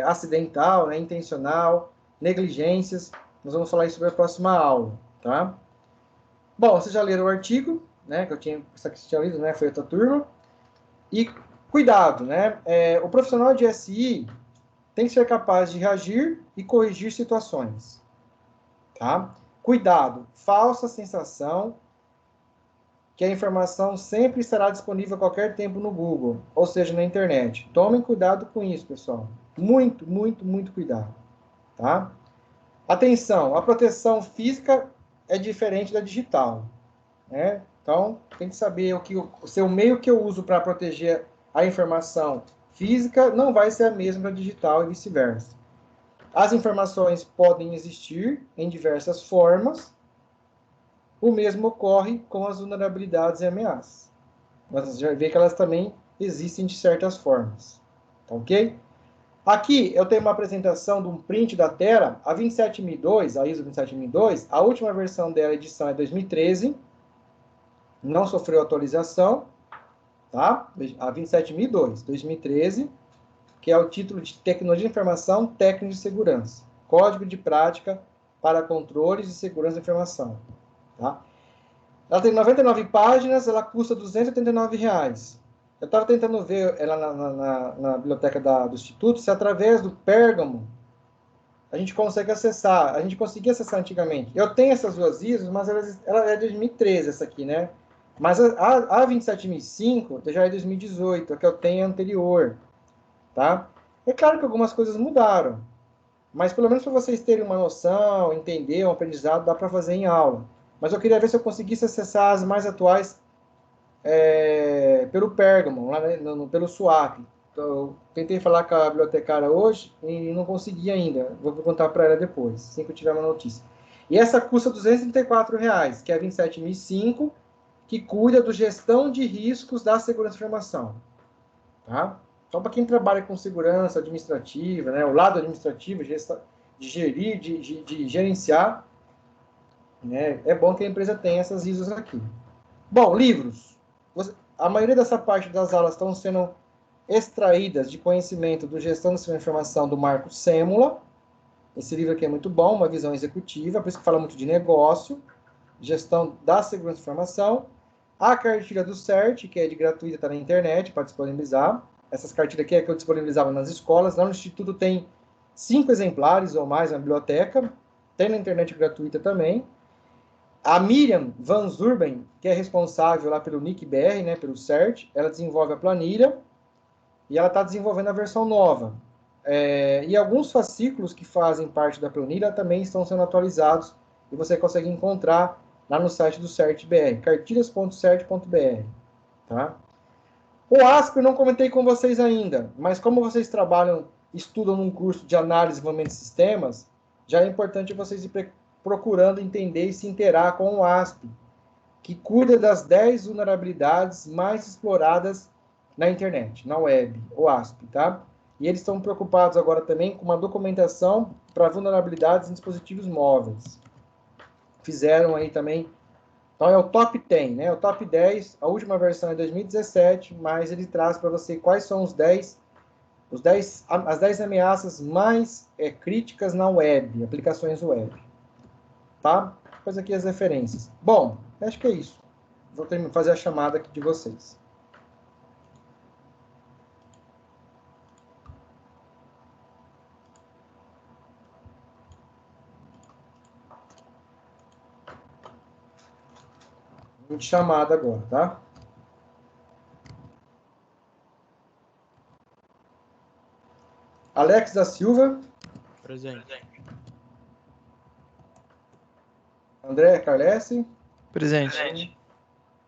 acidental, né, intencional, negligências. Nós vamos falar isso sobre a próxima aula, tá? Bom, vocês já leram o artigo, né, que eu tinha, essa que você tinha lido, né, foi outra turma. E cuidado, né, o profissional de SI tem que ser capaz de reagir e corrigir situações. Tá? Cuidado, falsa sensação que a informação sempre estará disponível a qualquer tempo no Google, ou seja, na internet. Tomem cuidado com isso, pessoal. Muito, muito, muito cuidado. Tá? Atenção, a proteção física é diferente da digital. Né? Então, tem que saber o seu meio que eu uso para proteger a informação física não vai ser a mesma da digital e vice-versa. As informações podem existir em diversas formas. O mesmo ocorre com as vulnerabilidades e ameaças. Mas já vê que elas também existem de certas formas. Tá ok? Aqui eu tenho uma apresentação de um print da tela, a 27002, a ISO 27002, a última versão dela, a edição é 2013, não sofreu atualização, tá? A 27002, 2013. que é o título de Tecnologia de Informação, Técnica de Segurança. Código de Prática para Controles de Segurança da Informação. Tá? Ela tem 99 páginas, ela custa R$ 289. Eu estava tentando ver ela na biblioteca do Instituto, se através do Pérgamo a gente consegue acessar. A gente conseguia acessar antigamente. Eu tenho essas duas ISOs, mas ela é de 2013, essa aqui, né? Mas a 27005 já é 2018, a que eu tenho é anterior. Tá? É claro que algumas coisas mudaram, mas pelo menos para vocês terem uma noção, entender, um aprendizado, dá para fazer em aula. Mas eu queria ver se eu conseguisse acessar as mais atuais pelo Pergamon, lá, pelo SWAP. Então, eu tentei falar com a bibliotecária hoje e não consegui ainda. Vou contar para ela depois, assim que eu tiver uma notícia. E essa custa R$ 234, que é a 27005, que cuida do gestão de riscos da segurança da informação. Tá? Então, para quem trabalha com segurança administrativa, né, o lado administrativo, de gerir, de gerenciar, né, é bom que a empresa tenha essas ISOs aqui. Bom, livros. A maioria dessa parte das aulas estão sendo extraídas de conhecimento do Gestão da Informação do Marco Sêmula. Esse livro aqui é muito bom, uma visão executiva, por isso que fala muito de negócio, gestão da segurança da informação. A cartilha do CERT, que é de gratuita, está na internet, para disponibilizar. Essas cartilhas aqui é que eu disponibilizava nas escolas. Lá no Instituto tem 5 exemplares ou mais na biblioteca. Tem na internet gratuita também. A Miriam Van Zurben, que é responsável lá pelo NIC-BR, né, pelo CERT, ela desenvolve a planilha e ela está desenvolvendo a versão nova. E alguns fascículos que fazem parte da planilha também estão sendo atualizados e você consegue encontrar lá no site do CERT-BR, cartilhas.cert.br. Tá? O ASP eu não comentei com vocês ainda, mas como vocês estudam num curso de análise e desenvolvimento de sistemas, já é importante vocês ir procurando entender e se inteirar com o ASP, que cuida das 10 vulnerabilidades mais exploradas na internet, na web, o ASP, tá? E eles estão preocupados agora também com uma documentação para vulnerabilidades em dispositivos móveis. Fizeram aí também. Então é o top 10, né? O top 10, a última versão é 2017, mas ele traz para você quais são as 10 ameaças mais críticas na web, aplicações web. Tá? Depois aqui as referências. Bom, acho que é isso. Vou fazer a chamada aqui de vocês. Vou de chamada agora, tá? Alex da Silva. Presente. André Carlesse. Presente.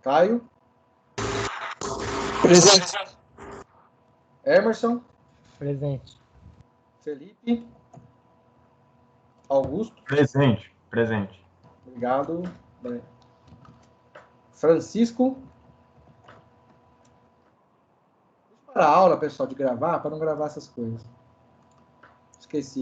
Caio. Presente. Emerson. Presente. Felipe. Augusto. Presente. Obrigado. Francisco. Para a aula, pessoal, de gravar, para não gravar essas coisas. Esqueci.